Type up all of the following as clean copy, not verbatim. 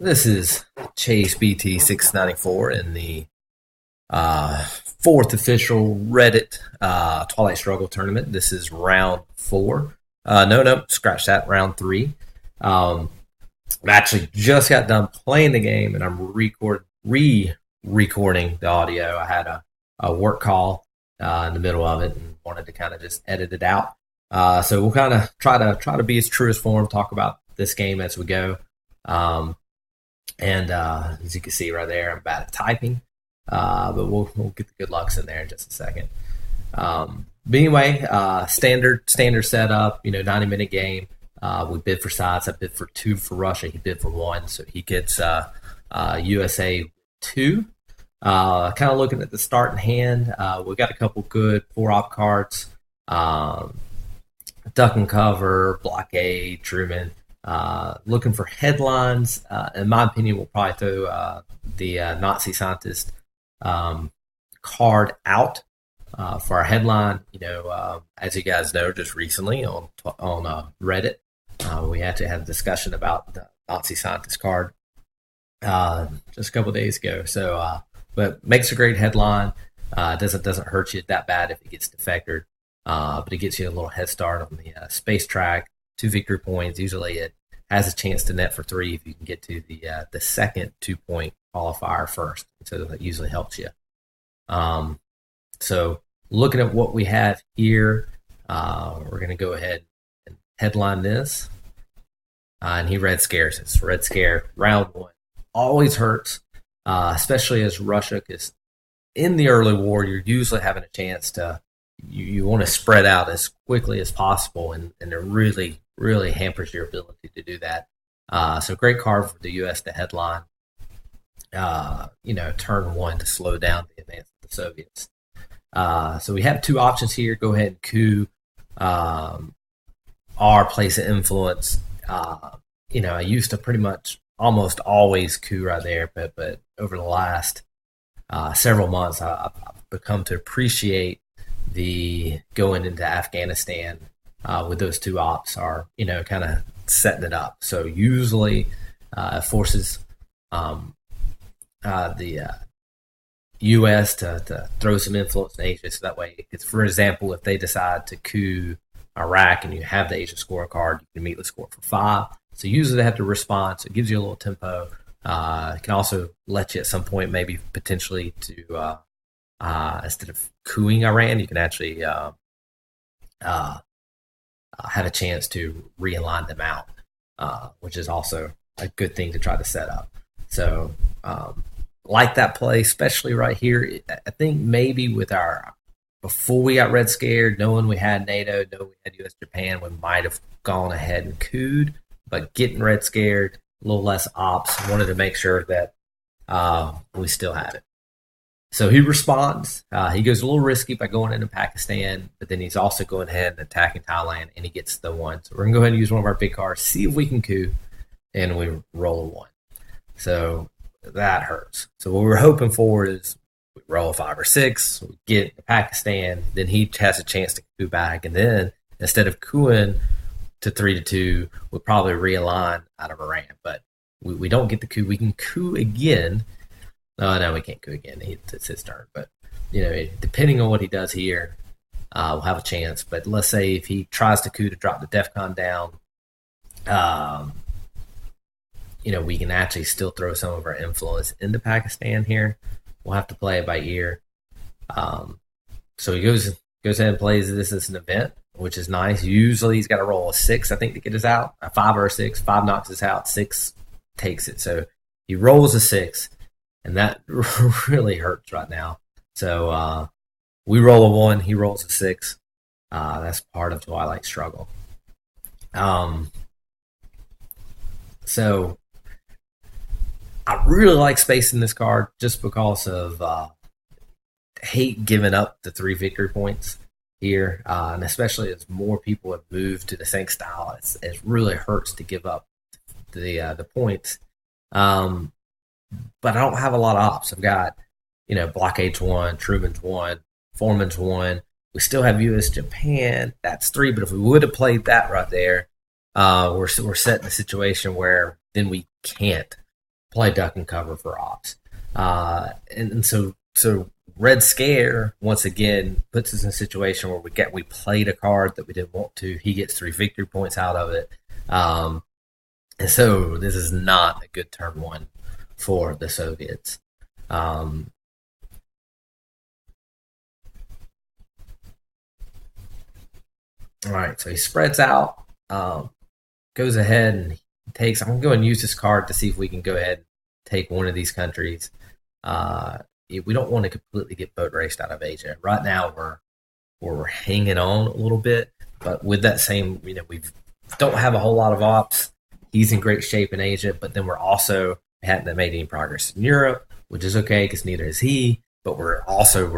This is chasebt694 in the fourth official Reddit Twilight Struggle tournament. This is round four. No, scratch that. Round three. I actually just got done playing the game, and I'm re-recording the audio. I had a work call in the middle of it, and wanted to kind of just edit it out. So we'll kind of try to be as true as form, talk about this game as we go. And as you can see right there, I'm bad at typing, but we'll get the good lucks in there in just a second. But anyway, standard setup, 90-minute game. We bid for sides. I bid for 2 for Russia. He bid for 1, so he gets USA 2. Kind of looking at the start in hand, we got a couple good 4-op cards. Duck and Cover, Blockade, Truman. Looking for headlines. In my opinion, we'll probably throw the Nazi scientist card out for our headline. As you guys know, just recently on Reddit, we actually had a discussion about the Nazi scientist card just a couple of days ago. So, but makes a great headline. Doesn't hurt you that bad if it gets defected, but it gets you a little head start on the space track. 2 victory points. Usually it has a chance to net for 3 if you can get to the second 2-point qualifier first. So that usually helps you. So looking at what we have here, we're going to go ahead and headline this. And he red scares us. Red scare, round 1. Always hurts, especially as Russia, because in the early war, you're usually having a chance to, you want to spread out as quickly as possible, and it really hampers your ability to do that. So great card for the U.S. to headline. Turn 1 to slow down the advance of the Soviets. So we have 2 options here. Go ahead and coup our place of influence. I used to pretty much almost always coup right there, but over the last several months, I've become to appreciate the going into Afghanistan with those 2 ops are, kind of setting it up. So usually forces the U.S. to throw some influence in Asia. So that way, for example, if they decide to coup Iraq and you have the Asia scorecard, you can immediately score for 5. So usually they have to respond. So it gives you a little tempo. It can also let you at some point maybe potentially to instead of coupping Iran, you can actually have a chance to realign them out, which is also a good thing to try to set up. So like that play, especially right here, I think maybe with before we got red scared, knowing we had NATO, knowing we had US Japan, we might have gone ahead and cooed, but getting red scared, a little less ops, wanted to make sure that we still had it. So he responds. He goes a little risky by going into Pakistan, but then he's also going ahead and attacking Thailand, and he gets the 1. So we're going to go ahead and use one of our big cards, see if we can coup, and we roll a 1. So that hurts. So what we're hoping for is we roll a 5 or 6, we get to Pakistan, then he has a chance to coup back, and then instead of coupping to 3-2, we'll probably realign out of Iran. But we don't get the coup. We can coup again. No, we can't coup again. It's his turn. But, depending on what he does here, we'll have a chance. But let's say if he tries to coup to drop the DEFCON down, we can actually still throw some of our influence into Pakistan here. We'll have to play it by ear. So he goes ahead and plays this as an event, which is nice. Usually he's got to roll a 6, I think, to get us out. A 5 or a 6. 5 knocks us out. 6 takes it. So he rolls a 6. And that really hurts right now. So we roll a 1, he rolls a 6. That's part of Twilight struggle. So I really like spacing this card just because of hate giving up the 3 victory points here, and especially as more people have moved to the same style, it really hurts to give up the points. But I don't have a lot of ops. I've got, Blockade's 1, Truman's 1, Foreman's 1. We still have US Japan. That's 3. But if we would have played that right there, we're set in a situation where then we can't play duck and cover for ops. And so Red Scare once again puts us in a situation where we played a card that we didn't want to. He gets 3 victory points out of it. And so this is not a good turn one for the Soviets. All right, so he spreads out, goes ahead and takes. I'm going to go and use this card to see if we can go ahead and take one of these countries. We don't want to completely get boat raced out of Asia. Right now, we're hanging on a little bit, but with that same, we don't have a whole lot of ops. He's in great shape in Asia, but then we hadn't made any progress in Europe, which is okay because neither is he. But we're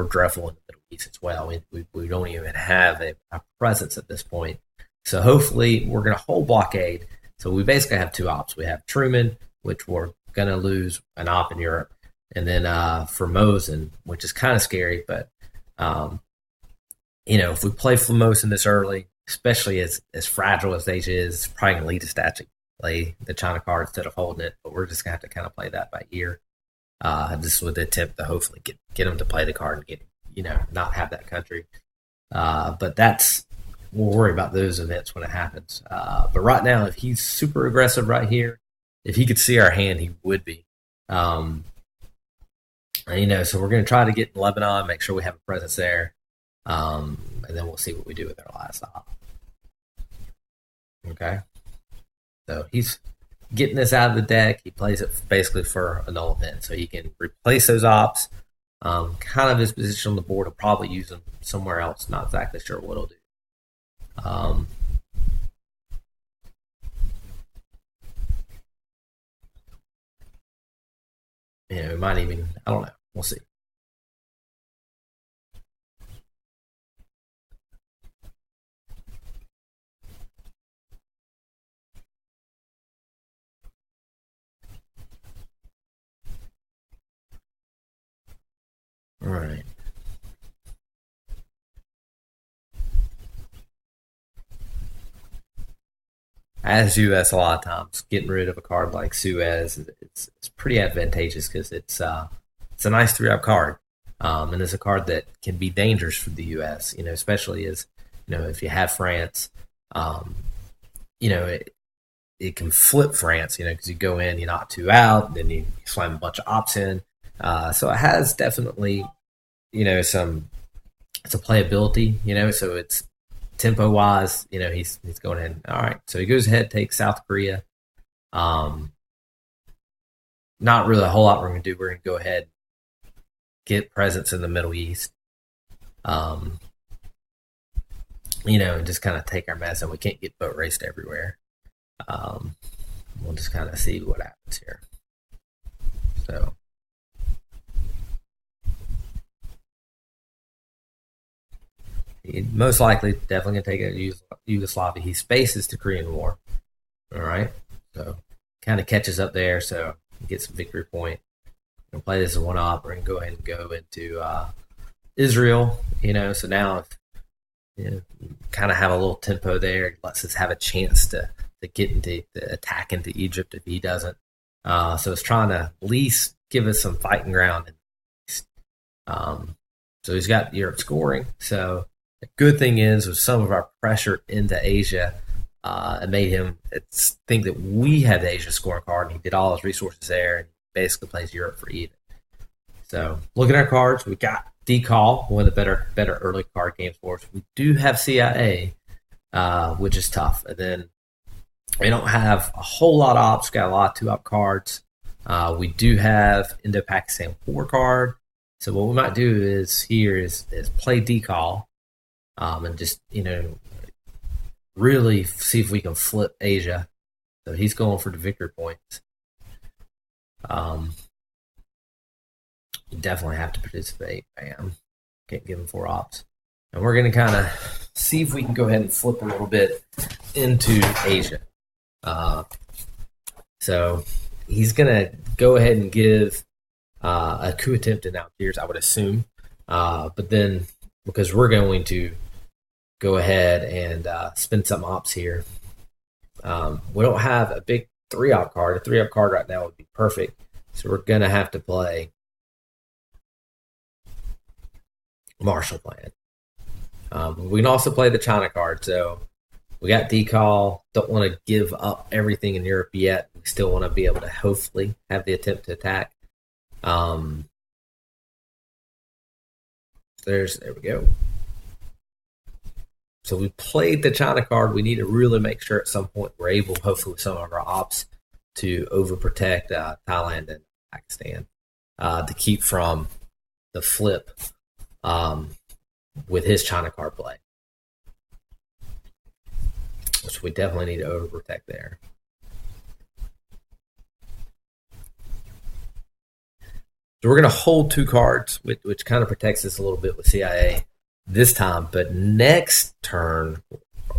dreadful in the Middle East as well. We don't even have a presence at this point. So hopefully we're going to hold blockade. So we basically have 2 ops. We have Truman, which we're going to lose an op in Europe, and then Formosan, which is kind of scary. But if we play Formosan this early, especially as fragile as Asia is, it's probably going to lead us to actually play the China card instead of holding it. But we're just going to have to kind of play that by ear. Just with the attempt to hopefully get them to play the card and get not have that country. But we'll worry about those events when it happens. But right now, if he's super aggressive right here, if he could see our hand, he would be. So we're going to try to get in Lebanon, make sure we have a presence there, and then we'll see what we do with our last op. Okay, so he's getting this out of the deck. He plays it basically for a null event, so he can replace those ops. Kind of his position on the board, will probably use them somewhere else. Not exactly sure what he'll do. We might even, I don't know. We'll see. All right. As U.S. a lot of times, getting rid of a card like Suez, it's pretty advantageous because it's a nice 3-up card, and it's a card that can be dangerous for the U.S. Especially as if you have France, it can flip France, because you go in, you knock 2 out, then you slam a bunch of ops in. So it has definitely, it's a playability, so it's tempo wise, he's going in. All right. So he goes ahead, takes South Korea. Not really a whole lot we're going to do. We're going to go ahead, get presence in the Middle East. And just kind of take our mess, and we can't get boat raced everywhere. We'll just kind of see what happens here. So most likely definitely going to take it to Yugoslavia. He spaces to Korean War. All right. So kind of catches up there. So he gets some victory point. We're going to play this as 1 op. We're going to go ahead and go into Israel. So now kind of have a little tempo there. It lets us have a chance to get into the attack into Egypt if he doesn't. So it's trying to at least give us some fighting ground. So he's got Europe scoring. So the good thing is, with some of our pressure into Asia, it made him think that we had the Asia scoring card, and he did all his resources there, and basically plays Europe for even. So looking at our cards, we got Decall, one of the better early card games for us. We do have CIA, which is tough. And then we don't have a whole lot of ops. Got a lot of 2-op cards. We do have Indo-Pakistan 4 card. So what we might do is play Decall, and just really see if we can flip Asia. So he's going for the victory points. You definitely have to participate. Bam. Can't give him 4 ops. And we're going to kind of see if we can go ahead and flip a little bit into Asia. So he's going to go ahead and give a coup attempt in Algiers, I would assume. But then, because we're going to go ahead and spend some ops here, we don't have a big 3-op card. A 3-op card right now would be perfect. So we're gonna have to play Marshall Plan. We can also play the China card. So we got decal. Don't want to give up everything in Europe yet. We still want to be able to hopefully have the attempt to attack. There we go. So we played the China card. We need to really make sure at some point we're able, hopefully with some of our ops, to overprotect Thailand and Pakistan to keep from the flip with his China card play, which we definitely need to overprotect there. So we're going to hold 2 cards, which kind of protects us a little bit with CIA this time. But next turn,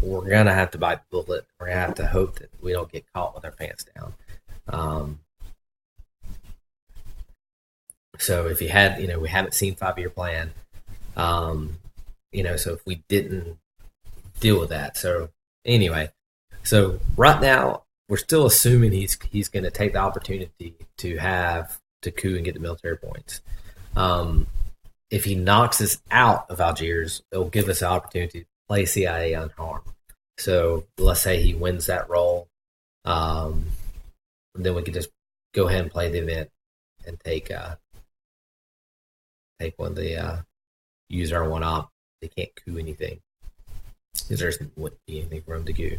we're going to have to bite the bullet. We're going to have to hope that we don't get caught with our pants down. So if you had, we haven't seen 5-year plan, so if we didn't deal with that. So anyway, so right now we're still assuming he's going to take the opportunity to coup and get the military points. If he knocks us out of Algiers, it'll give us the opportunity to play CIA unharmed. So let's say he wins that role, then we could just go ahead and play the event and take one of the use our one op. They can't coup anything because there wouldn't be anything for him to coup.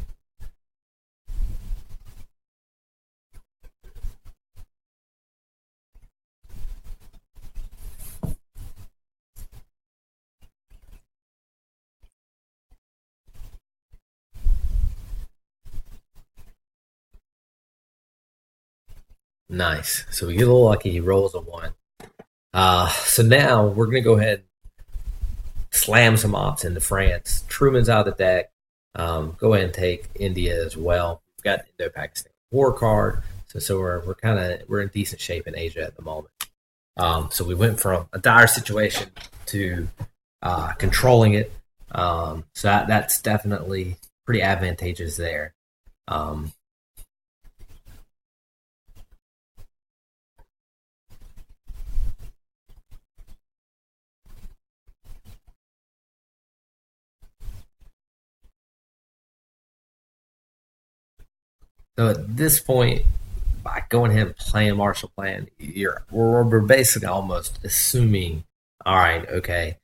Nice. So we get a little lucky. He rolls a 1. So now we're going to go ahead and slam some ops into France. Truman's out of the deck. Go ahead and take India as well. We've got Indo-Pakistan war card. So we're in decent shape in Asia at the moment. So we went from a dire situation to controlling it. So that's definitely pretty advantageous there. So at this point, by going ahead and playing Marshall Plan, we're basically almost assuming, all right, okay,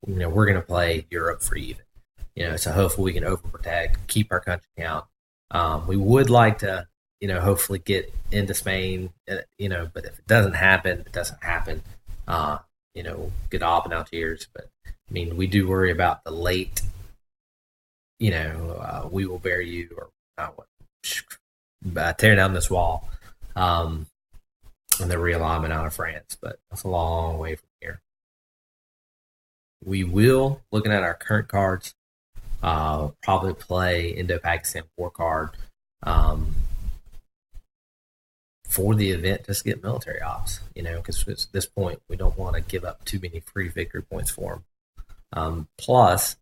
we're going to play Europe for even. So hopefully we can overprotect, keep our country count. We would like to, hopefully get into Spain, but if it doesn't happen, it doesn't happen. Get off in Algiers. But I mean, we do worry about the late, we will bury you or tear down this wall, and the realignment out of France. But that's a long way from here. We will, looking at our current cards, probably play Indo-Pakistan war card for the event, just to get military ops, because at this point we don't want to give up too many free victory points for them. Plus,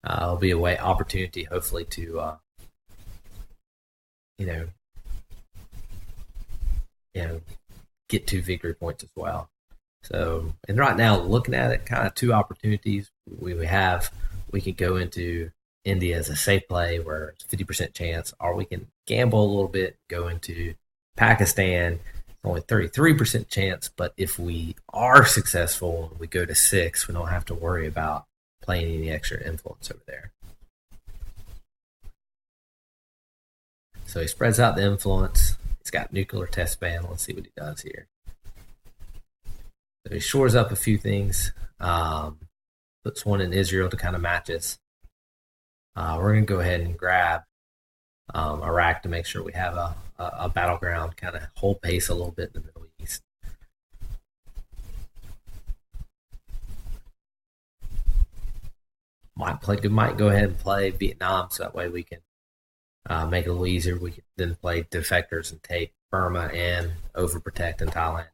it'll be a opportunity, hopefully, to get 2 victory points as well. So, and right now, looking at it, kind of 2 opportunities we can go into India as a safe play where it's 50% chance, or we can gamble a little bit, go into Pakistan, only 33% chance, but if we are successful and we go to 6, we don't have to worry about playing any extra influence over there. So he spreads out the influence. He's got nuclear test ban. Let's see what he does here. So he shores up a few things. Puts one in Israel to kind of match us. We're going to go ahead and grab Iraq to make sure we have a battleground, kind of hold pace a little bit in the Middle East. Might go ahead and play Vietnam, so that way we can make it a little easier. We can then play defectors and take Burma and overprotect in Thailand.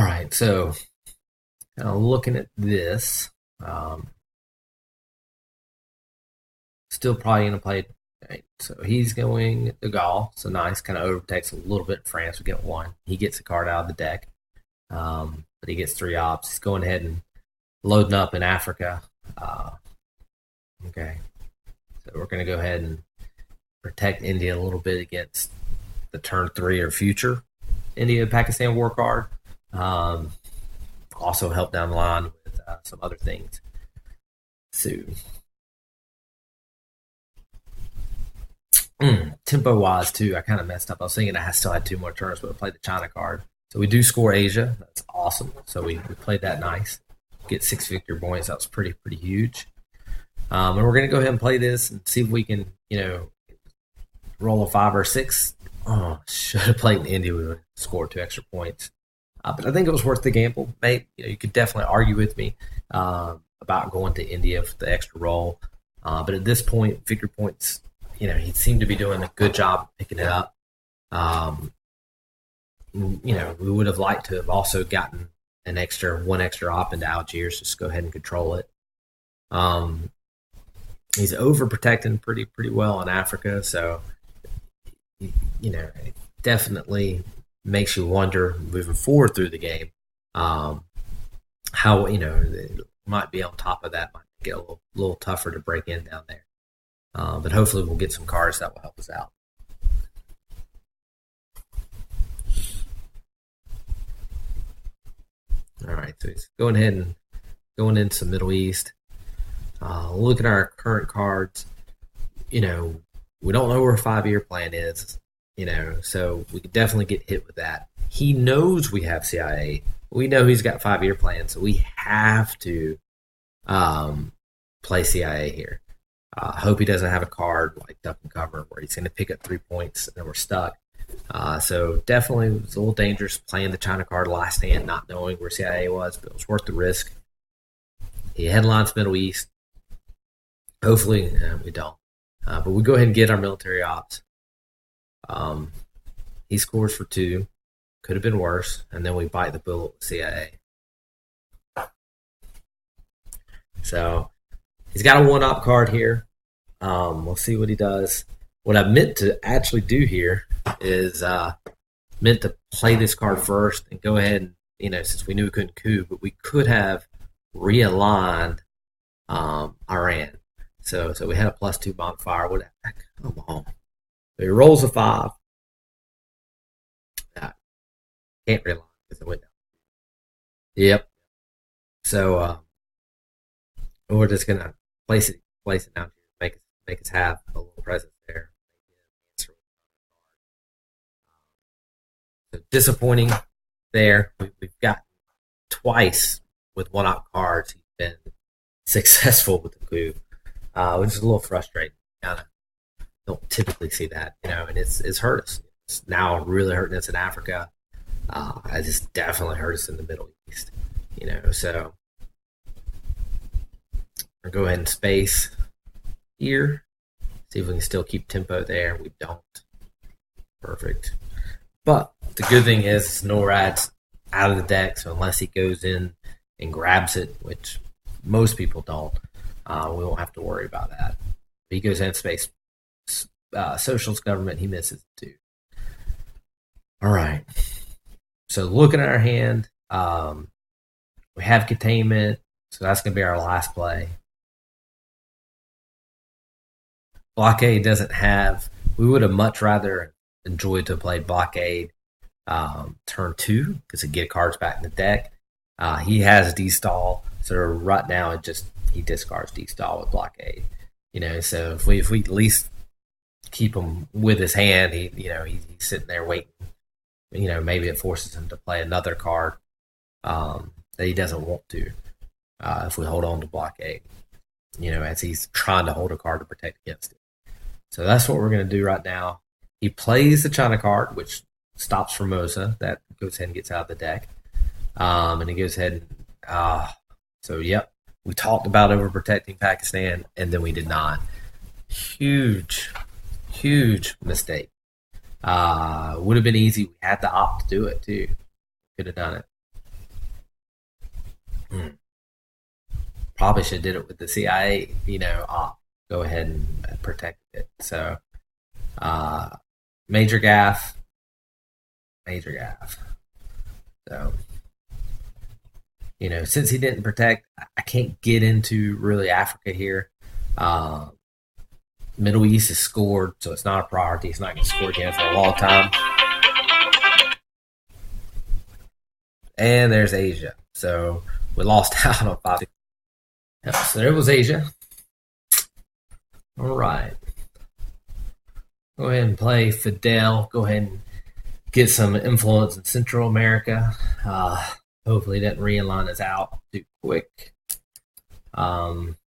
All right, so looking at this, um, still probably going to play. Right, so he's going to Gaul. So nice, kind of overtakes a little bit in France. We get one. He gets a card out of the deck, but he gets 3 ops. He's going ahead and loading up in Africa. Okay, so we're going to go ahead and protect India a little bit against the turn 3 or future India-Pakistan war card. Also help down the line with some other things. So, tempo-wise, too, I kind of messed up. I was thinking I still had 2 more turns, but I played the China card. So we do score Asia. That's awesome. So we played that nice. Get 6 victory points. That was pretty huge. And we're going to go ahead and play this and see if we can, roll a 5 or 6. Oh, should have played in India. We would have scored 2 extra points. But I think it was worth the gamble. Maybe you could definitely argue with me about going to India for the extra roll. But at this point, victory points, he seemed to be doing a good job picking it up. We would have liked to have also gotten one extra op into Algiers. Just go ahead and control it. He's overprotecting pretty well in Africa, so it definitely makes you wonder moving forward through the game how it might be on top of that, might get a little tougher to break in down there. But hopefully we'll get some cards that will help us out. All right, so he's going ahead and going into the Middle East. Look at our current cards. We don't know where a 5-year plan is. So we could definitely get hit with that. He knows we have CIA. We know he's got 5-year plans, so we have to play CIA here. Hope he doesn't have a card like Duck and Cover where he's going to pick up 3 points and then we're stuck. So definitely it was a little dangerous playing the China card last hand, not knowing where CIA was, but it was worth the risk. He headlines Middle East. Hopefully we don't. But we go ahead and get our military ops. He scores for 2. Could have been worse. And then we bite the bullet with CIA. So he's got a 1-op card here. We'll see what he does. What I meant to actually do here is meant to play this card first and go ahead and, since we knew we couldn't coup, but we could have realigned Iran. So we had a +2 bonfire. Come on. So he rolls a 5. Can't realign because it went down. Yep. So we're just gonna place it down here, make us have a little presence there. So disappointing there. We've got twice with 1-op cards. He's been successful with the coup, which is a little frustrating. Kind of don't typically see that, and it's hurt us. It's now really hurting us in Africa. It's definitely hurt us in the Middle East, so I'll go ahead and space here. See if we can still keep tempo there. We don't. Perfect. But the good thing is NORAD's out of the deck, so unless he goes in and grabs it, which most people don't, we won't have to worry about that. If he goes in space socialist government, he misses it too. All right. So looking at our hand, we have containment, so that's going to be our last play. Blockade doesn't have. We would have much rather enjoyed to play Blockade turn 2 because it get cards back in the deck. He has D-Stall, so right now he discards D-Stall with Blockade. So if we at least keep him with his hand, he's sitting there waiting. Maybe it forces him to play another card that he doesn't want to if we hold on to Blockade, as he's trying to hold a card to protect against it. So that's what we're going to do right now. He plays the China card, which stops Formosa. That goes ahead and gets out of the deck. And he goes ahead and... yep, we talked about overprotecting Pakistan, and then we did not. Huge mistake. Would have been easy. We had the op to do it too. Could have done it. Hmm. Probably should have did it with the CIA. Go ahead and protect it. So, uh, major gaff, major gaff. So, since he didn't protect, I can't get into really Africa here. Uh, Middle East is scored, so it's not a priority. It's not going to score again for a long time. And there's Asia. So we lost out on 5. Yep, so there was Asia. All right. Go ahead and play Fidel. Go ahead and get some influence in Central America. Hopefully, that realign is out too quick. Um,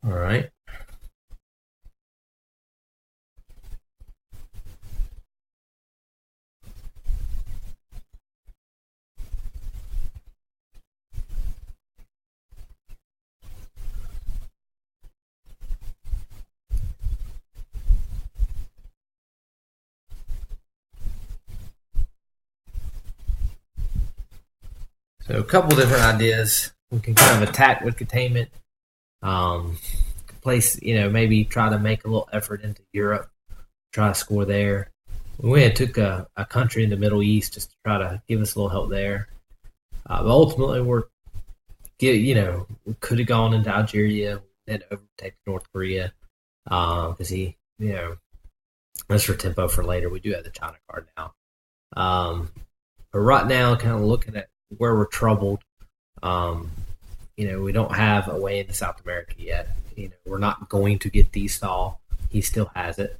all right. So a couple different ideas. We can kind of attack with containment. Um, place, maybe try to make a little effort into Europe, try to score there. We went and took a country in the Middle East just to try to give us a little help there. But ultimately, we could have gone into Algeria, then overtake North Korea, because that's for tempo for later. We do have the China card now. But right now, kind of looking at where we're troubled, we don't have a way into South America yet. We're not going to get D-Stall. He still has it.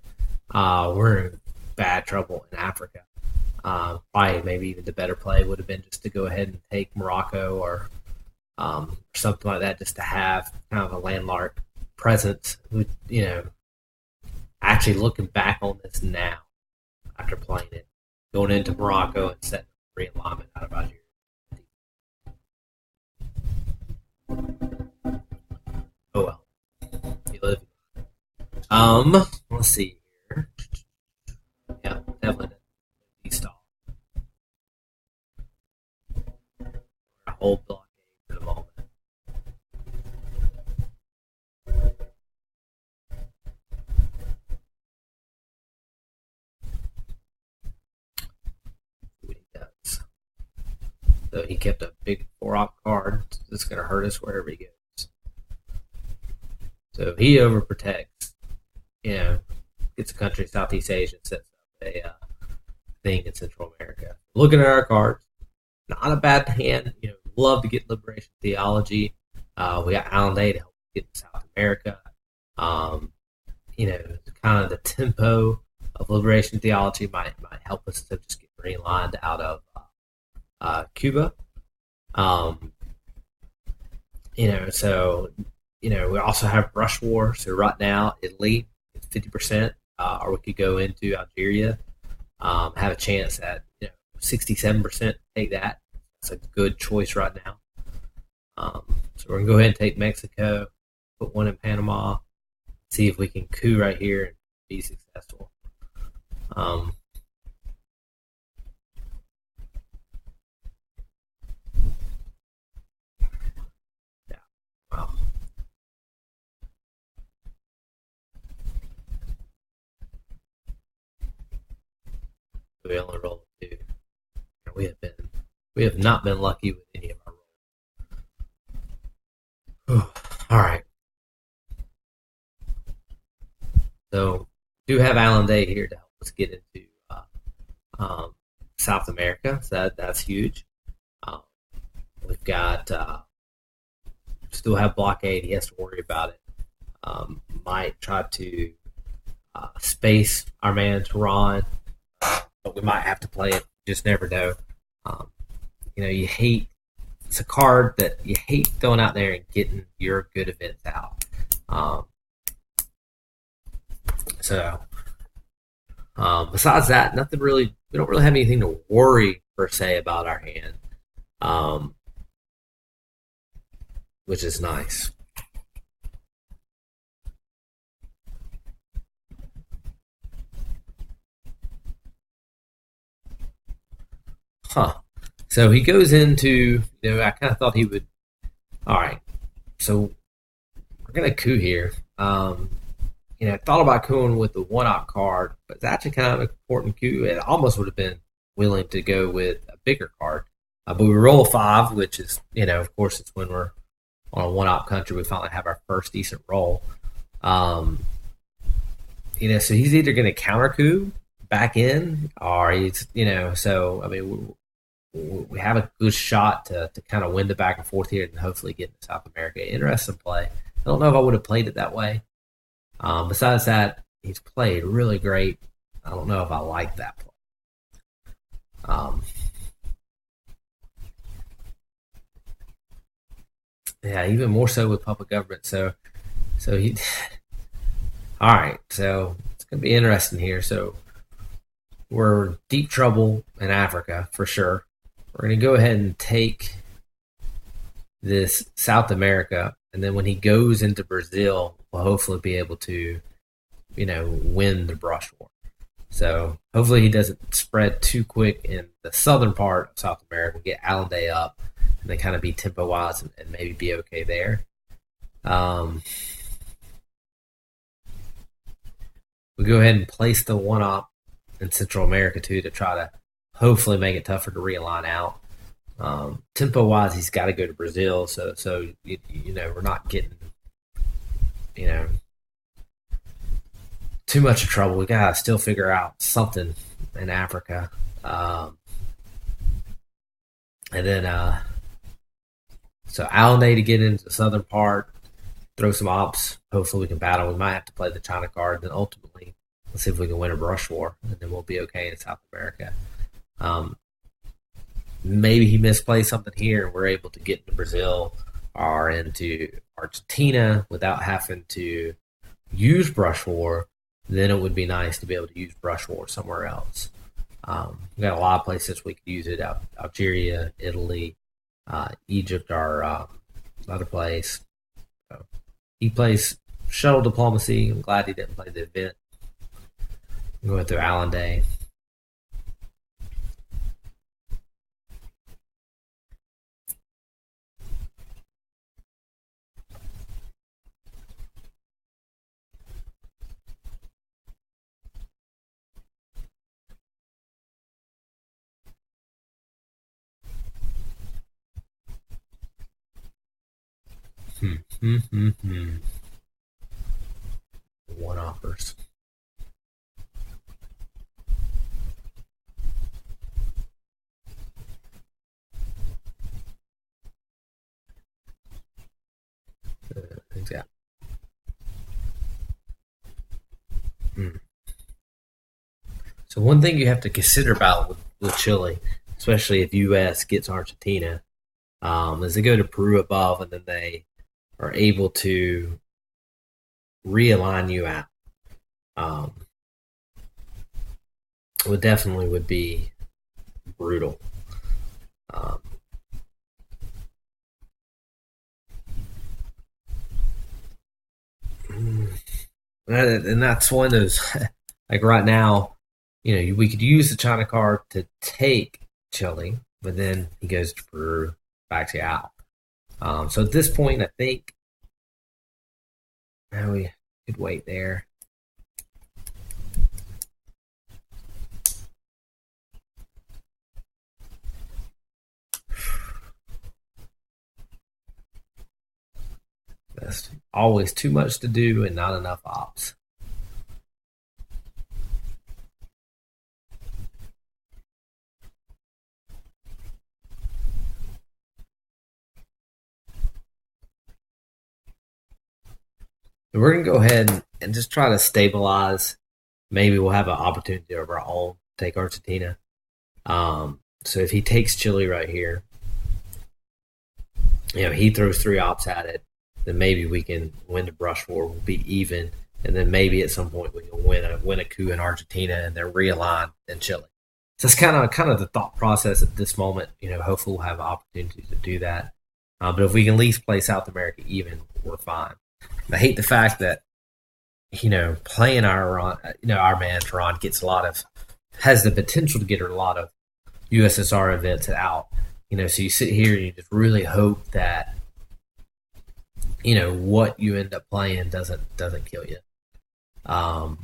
We're in bad trouble in Africa. Probably maybe even the better play would have been just to go ahead and take Morocco or something like that, just to have kind of a landmark presence. Actually looking back on this now after playing it, going into Morocco and setting realignment out of Algeria. Oh well, you live. Let's see here. Yeah, definitely stall. A whole blockade for the moment. What he does. So he kept a big 4-op card that's going to hurt us wherever he goes. So he overprotects. Gets a country Southeast Asia, sets up a thing in Central America. Looking at our cards, not a bad hand. Love to get Liberation Theology. We got Alan Day to help get South America. Kind of the tempo of Liberation Theology might help us to just get realigned out of Cuba. We also have Brush War. So right now, Italy is 50%, or we could go into Algeria, have a chance at 67%. Take that. That's a good choice right now. So we're gonna go ahead and take Mexico, put one in Panama, see if we can coup right here and be successful. Yeah. Wow. We only rolled 2. We have not been lucky with any of our rolls. All right. So do have Alan Day here to help us get into South America. So that's huge. We've got still have blockade. He has to worry about it. might try to space our man Tehran, but we might have to play it. Just never know. Um, you hate it's a card that you hate going out there and getting your good events out. Um, besides that, nothing really. We don't really have anything to worry per se about our hand, um, which is nice. Huh. So he goes into, I kind of thought he would. All right. So we're gonna coup here. I thought about cooing with the one-op card, but it's actually kind of an important coup. It almost would have been willing to go with a bigger card. But we roll a 5, which is, of course, it's when we're on a one-op country, we finally have our first decent roll. So he's either going to counter coup back in, or he's, so, I mean, we have a good shot to kind of win the back and forth here and hopefully get into South America. Interesting play. I don't know if I would have played it that way. Besides that, he's played really great. I don't know if I like that play. Yeah, even more so with public government. So he. All right, so it's gonna be interesting here. So we're deep trouble in Africa for sure. We're gonna go ahead and take this South America, and then when he goes into Brazil, we'll hopefully be able to, win the brush war. So hopefully he doesn't spread too quick in the southern part of South America. Get Allende up, and then kind of be tempo wise and maybe be okay there. We go ahead and place the one op in Central America too to try to hopefully make it tougher to realign out. Tempo wise, he's got to go to Brazil, so we're not getting too much trouble. We gotta still figure out something in Africa, and then so Allende to get into the southern part, throw some ops. Hopefully we can battle. We might have to play the China card. Then ultimately, let's see if we can win a brush war, and then we'll be okay in South America. Maybe he misplays something here, and we're able to get into Brazil or into Argentina without having to use brush war. Then it would be nice to be able to use brush war somewhere else. We got a lot of places we could use it: Algeria, Italy, Egypt, or another place. So he plays shuttle diplomacy. I'm glad he didn't play the event. I'm going through Allende. One offers. Exactly. So one thing you have to consider about with Chile, especially if U.S. gets Argentina, is they go to Peru above, and then they are able to realign you out. It definitely would be brutal. And that's one of those, like right now, we could use the China card to take Chile, but then he goes to Peru, backs you out. So at this point, I think we could wait there. That's always too much to do and not enough ops. So we're going to go ahead and just try to stabilize. Maybe we'll have an opportunity of our own to take Argentina. So if he takes Chile right here, he throws 3 ops at it, then maybe we can win the brush war. We'll be even, and then maybe at some point we can win a coup in Argentina and then realign in Chile. So it's kind of the thought process at this moment. Hopefully we'll have an opportunity to do that. But if we can at least play South America even, we're fine. I hate the fact that playing our man Tehran has the potential to get a lot of USSR events out. So you sit here and you just really hope that what you end up playing doesn't kill you. So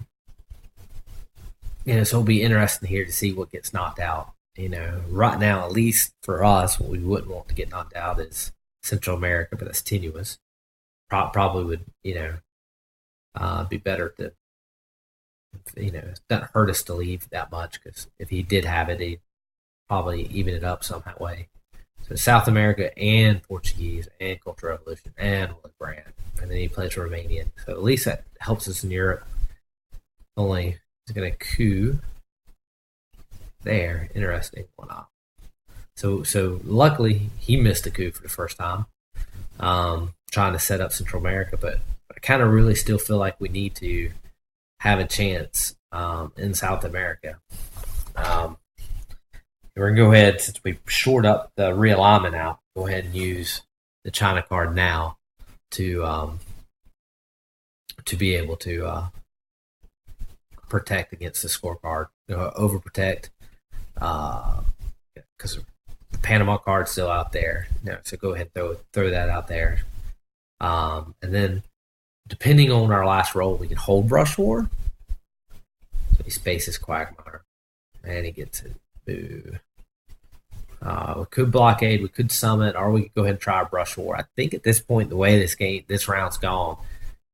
it'll be interesting here to see what gets knocked out. Right now, at least for us, what we wouldn't want to get knocked out is Central America, but that's tenuous. Probably would, be better to, it doesn't hurt us to leave that much, because if he did have it, he'd probably even it up some way. So South America and Portuguese and Cultural Revolution and Willy Brandt, and then he plays Romanian. So at least that helps us in Europe. Only he's going to coup there. Interesting one off. So luckily he missed a coup for the first time, trying to set up Central America, but I kind of really still feel like we need to have a chance in South America. We're going to go ahead, since we shored up the realignment out, go ahead and use the China card now to be able to protect against the scorecard, overprotect, because the Panama card's still out there. So go ahead and throw that out there. And then, depending on our last roll, we can hold Brush War. So he spaces Quagmire, and he gets it. Boo. We could blockade, we could summit, or we could go ahead and try a Brush War. I think at this point, the way this round's gone,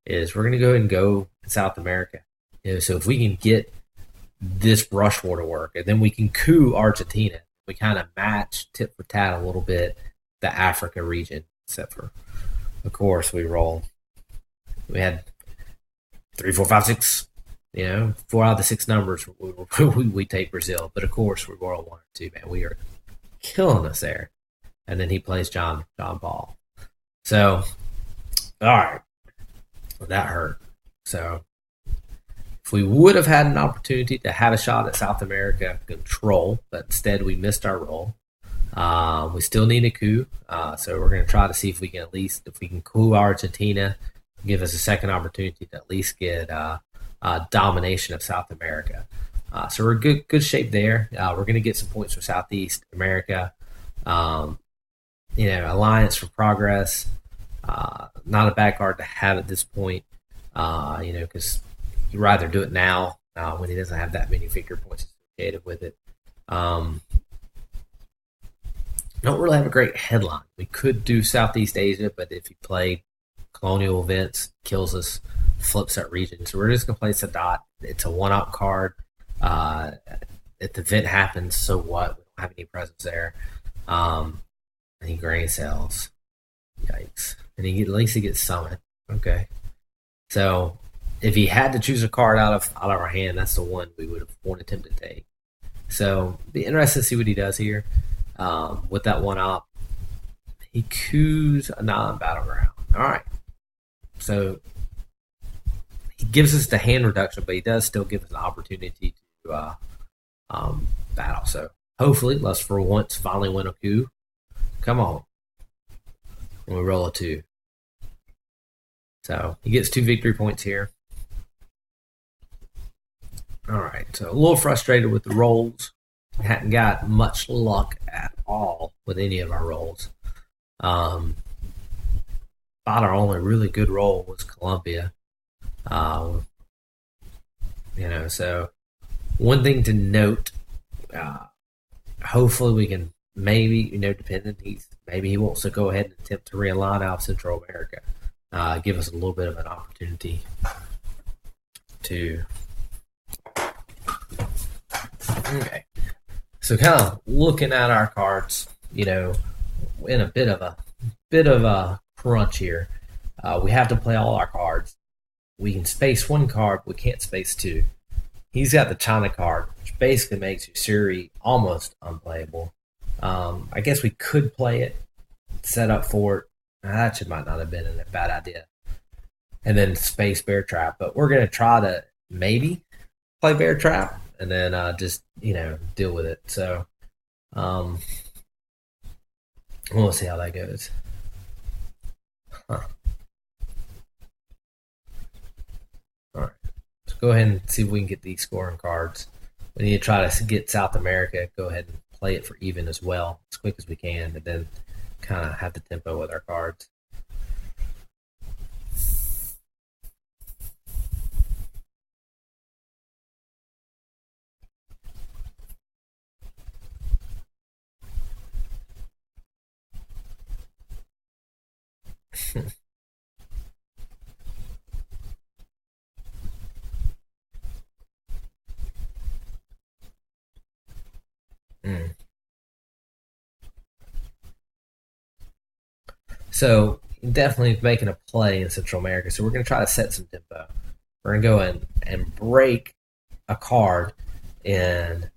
is we're going to go ahead and go in South America. So if we can get this Brush War to work, and then we can coup Argentina, we kind of match tit for tat a little bit the Africa region, except for, of course, we had 3, 4, 5, 6. 4 out of the 6 numbers we take Brazil, but of course we roll 1 or 2. Man, we are killing us there. And then he plays John Paul. So, all right, well, that hurt. So, if we would have had an opportunity to have a shot at South America control, but instead we missed our roll. We still need a coup, so we're going to try to see if we can coup Argentina, give us a second opportunity to at least get domination of South America. So we're good shape there. We're going to get some points for Southeast America. Alliance for Progress. Not a bad card to have at this point. Because you'd rather do it now when he doesn't have that many victory points associated with it. Don't really have a great headline. We could do Southeast Asia, but if he played colonial events, kills us, flips that region. So we're just going to play Sadat. It's a one-up card. If the event happens, so what? We don't have any presence there. And he grain sells. Yikes. And at least he gets summit. Okay. So if he had to choose a card out of our hand, that's the one we would have wanted him to take. So be interested to see what he does here. With that one up, he coups a non-battleground. All right. So he gives us the hand reduction, but he does still give us an opportunity to battle. So hopefully, let's for once finally win a coup. Come on. And we roll a 2. So he gets 2 victory points here. All right. So a little frustrated with the rolls. Hadn't got much luck at all with any of our rolls. Thought our only really good roll was Colombia. So one thing to note, hopefully we can maybe, maybe he wants to go ahead and attempt to realign out Central America. Give us a little bit of an opportunity to. Okay. So kind of looking at our cards, in a bit of a crunch here. We have to play all our cards. we can space one card, but we can't space two. He's got the China card, which basically makes Usuri almost unplayable. I guess we could play it, set up for it. That might not have been a bad idea. And then space Bear Trap. But we're going to try to maybe play Bear Trap and then just, deal with it. So we'll see how that goes. Huh. All right. So go ahead and see if we can get these scoring cards. We need to try to get South America. Go ahead and play it for even as well, as quick as we can, and then kind of have the tempo with our cards. Mm. So definitely making a play in Central America. So we're going to try to set some tempo. We're going to go in and break a card in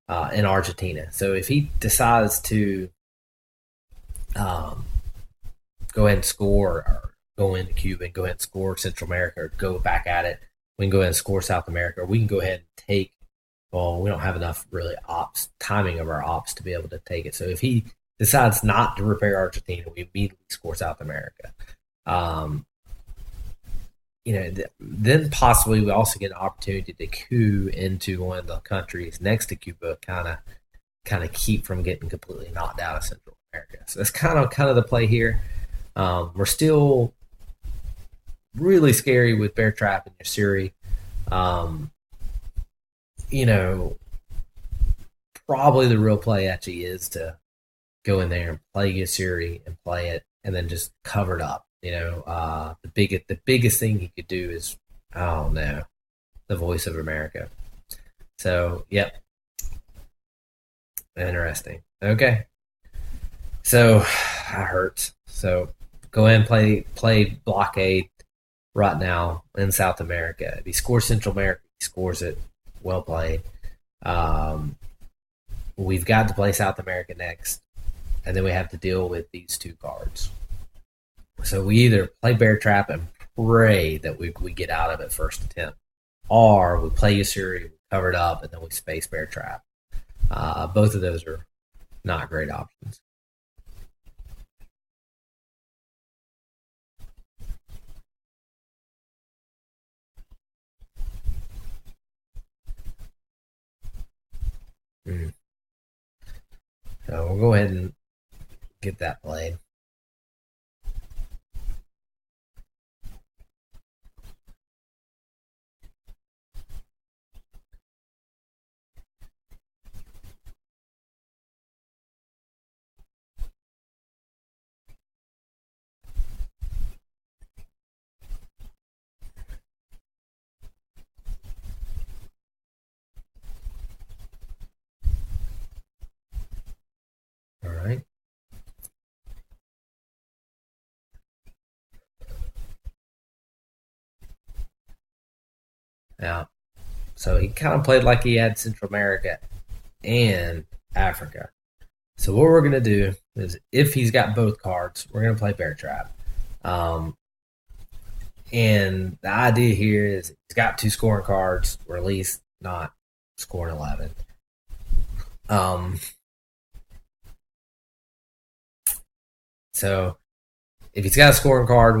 Argentina. So if he decides to go ahead and score, or go into Cuba and go ahead and score Central America, or go back at it, we can go ahead and score South America, or we can go ahead and take. Well, we don't have enough really timing of our ops to be able to take it. So if he decides not to repair Argentina, we immediately score South America. Then possibly we also get an opportunity to coup into one of the countries next to Cuba, kind of keep from getting completely knocked out of Central America. So that's kind of the play here. We're still really scary with Bear Trap and Usuri. Probably the real play actually is to go in there and play Usuri and play it, and then just cover it up. The biggest thing he could do is, I don't know, the Voice of America. So, yep, interesting. Okay, so that hurts. So go ahead and play Blockade right now in South America. If he scores Central America, he scores it. Well played. We've got to play South America next, and then we have to deal with these two cards. So we either play Bear Trap and pray that we get out of it first attempt, or we play Usuri, we cover it up, and then we space Bear Trap. Both of those are not great options. Mm. So we'll go ahead and get that played. All right. Now, so he kind of played like he had Central America and Africa. So what we're gonna do is, if he's got both cards, we're gonna play Bear Trap. And the idea here is he's got two scoring cards, or at least not scoring 11. So if he's got a scoring card,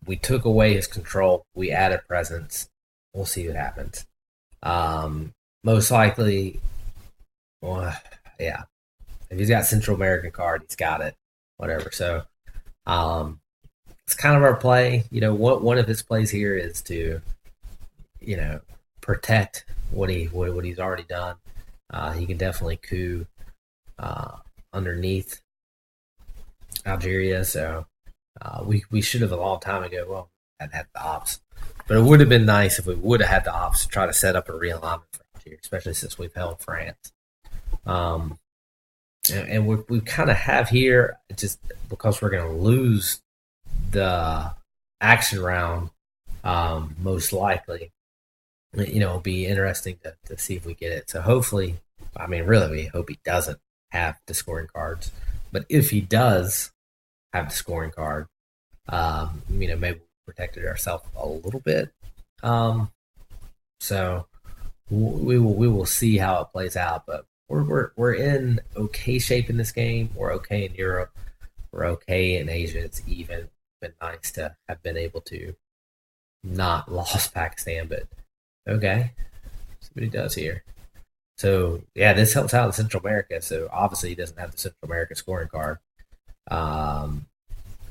we took away his control. We added presence. We'll see what happens. Most likely, well, yeah. If he's got Central American card, he's got it. Whatever. So, it's kind of our play. One of his plays here is to, protect what he's already done. He can definitely coup underneath Algeria. So we should have a long time ago. Well, had the ops, but it would have been nice if we would have had the ops to try to set up a realignment for Algeria, especially since we've held France. And we kind of have here, just because we're going to lose the action round most likely. It'll be interesting to see if we get it. So hopefully, I mean, really, we hope he doesn't have the scoring cards. But if he does have the scoring card, maybe we protected ourselves a little bit. So we will see how it plays out. But we're in okay shape in this game. We're okay in Europe. We're okay in Asia. It's even been nice to have been able to not lost Pakistan, but okay. See what he does here. So yeah, this helps out in Central America. So obviously he doesn't have the Central America scoring card. So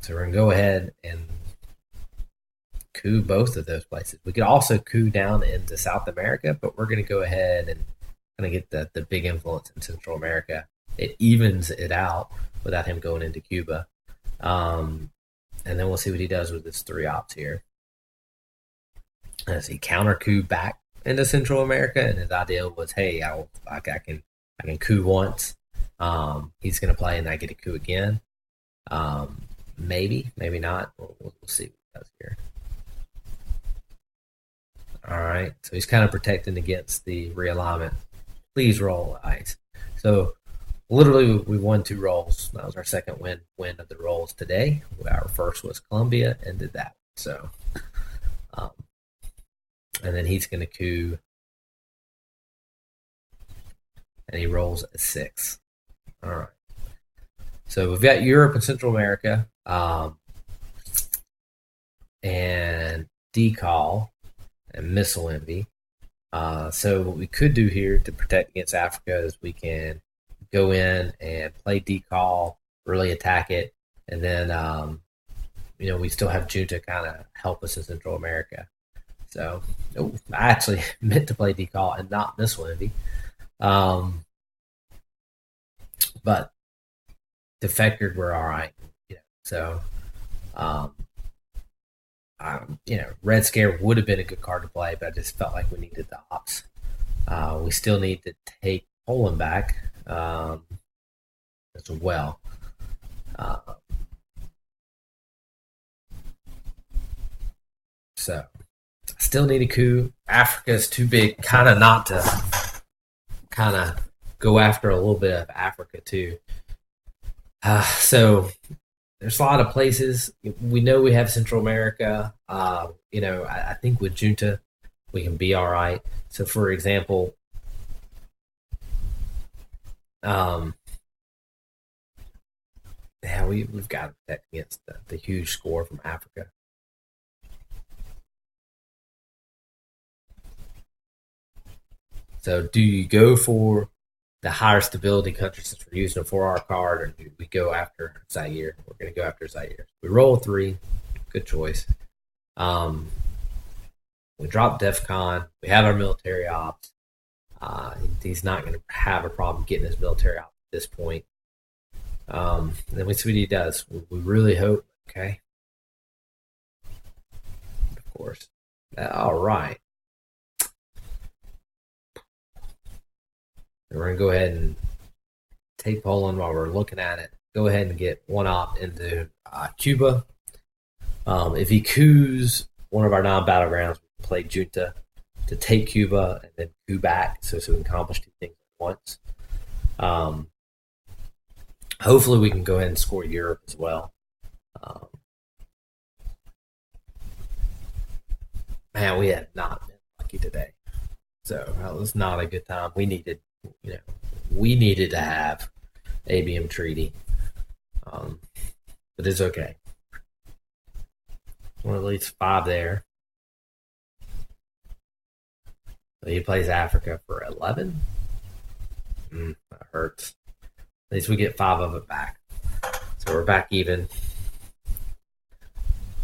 we're gonna go ahead and coup both of those places. We could also coup down into South America, but we're gonna go ahead and kind of get the big influence in Central America. It evens it out without him going into Cuba. And then we'll see what he does with his 3 ops here. As he counter coup back into Central America, and his idea was, hey, I can coup once. He's going to play, and I get a coup again. Maybe not. We'll see what he does here. All right, so he's kind of protecting against the realignment. Please roll ice. So literally, we won 2 rolls. That was our second win of the rolls today. Our first was Colombia, and did that. So, and then he's going to coup, and he rolls a 6. All right. So we've got Europe and Central America, and decal and missile envy. So what we could do here to protect against Africa is we can go in and play decal, really attack it, and then we still have Junta kind of help us in Central America. So I actually meant to play decal and not missile envy, but defectors were all right. So Red Scare would have been a good card to play, but I just felt like we needed the ops. We still need to take Poland back as well. So still need a coup. Africa's too big, kind of not to kind of go after a little bit of Africa too. So there's a lot of places. We know we have Central America. I think with Junta, we can be all right. So, for example, we've got to protect against the huge score from Africa. So, do you go for the higher stability country since we're using a 4-hour card, or do we go after Zaire? We're going to go after Zaire. We roll 3. Good choice. We drop DEFCON. We have our military ops. He's not going to have a problem getting his military ops at this point. Then we see what he does. We really hope. Okay. Of course. All right. We're going to go ahead and take Poland while we're looking at it. Go ahead and get 1 op into Cuba. If he coups one of our non-battlegrounds, we play Junta to take Cuba and then coup back so we can accomplish 2 things at once. Hopefully we can go ahead and score Europe as well. Man, we have not been lucky today. So that was not a good time. We needed to have ABM treaty, but it's okay. We're at least 5 there. So he plays Africa for 11. That hurts. At least we get 5 of it back. So we're back even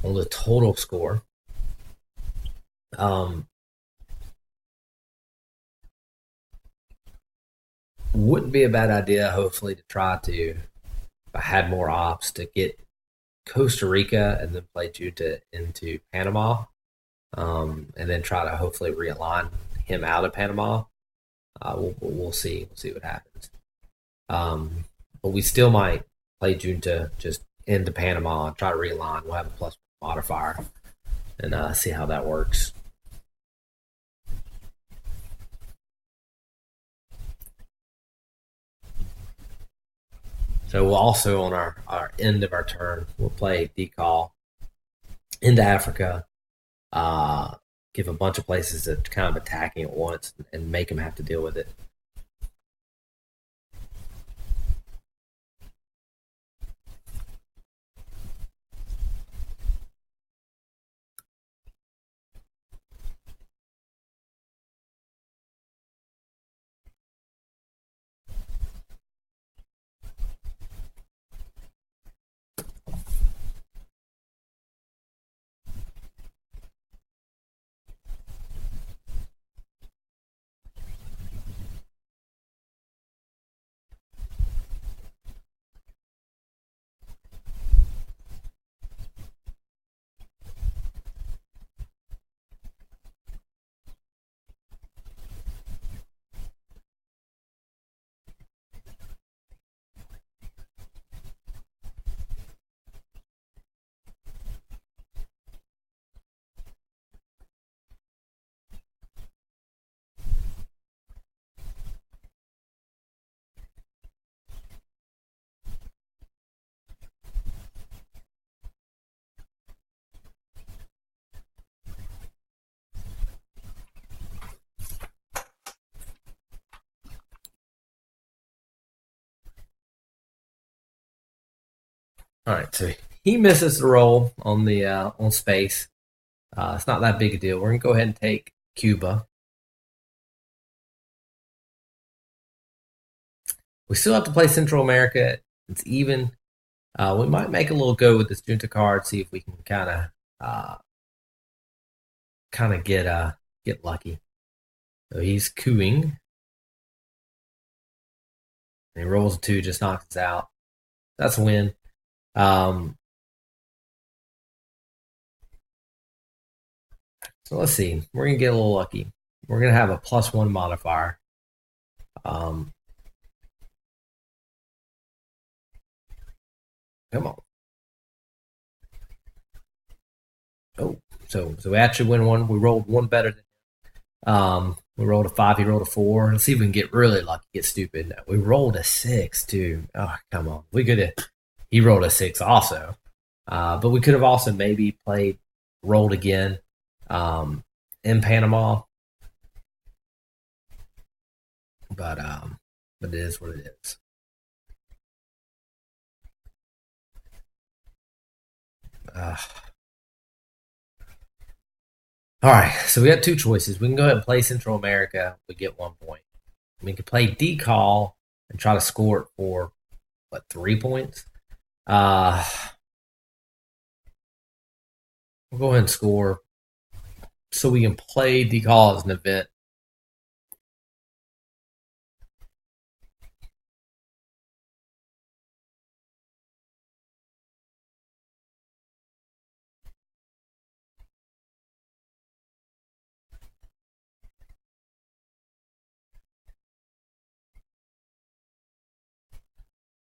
on the total score. Wouldn't be a bad idea, hopefully, to try to, if I had more ops, to get Costa Rica and then play Junta into Panama, and then try to hopefully realign him out of Panama. We'll see. We'll see what happens. But we still might play Junta just into Panama and try to realign. We'll have a plus modifier. and see how that works. So we'll also on our end of our turn, we'll play decall into Africa, give a bunch of places to kind of attacking at once and make them have to deal with it. All right, so he misses the roll on the on space. It's not that big a deal. We're gonna go ahead and take Cuba. We still have to play Central America. It's even. We might make a little go with this Junta card, see if we can kind of get lucky. So he's cooing. And he rolls a 2, just knocks us out. That's a win. So let's see. We're gonna get a little lucky. We're gonna have a +1 modifier. Come on. Oh, so we actually win one. We rolled one better than we rolled a 5, he rolled a 4. Let's see if we can get really lucky, get stupid. We rolled a 6 too. Oh, come on. We could have. He rolled a 6 also, but we could have also maybe rolled again in Panama. But it is what it is. All right, so we got two choices. We can go ahead and play Central America. We get 1 point. We can play decall and try to score it for 3 points. We'll go ahead and score so we can play decall as an event.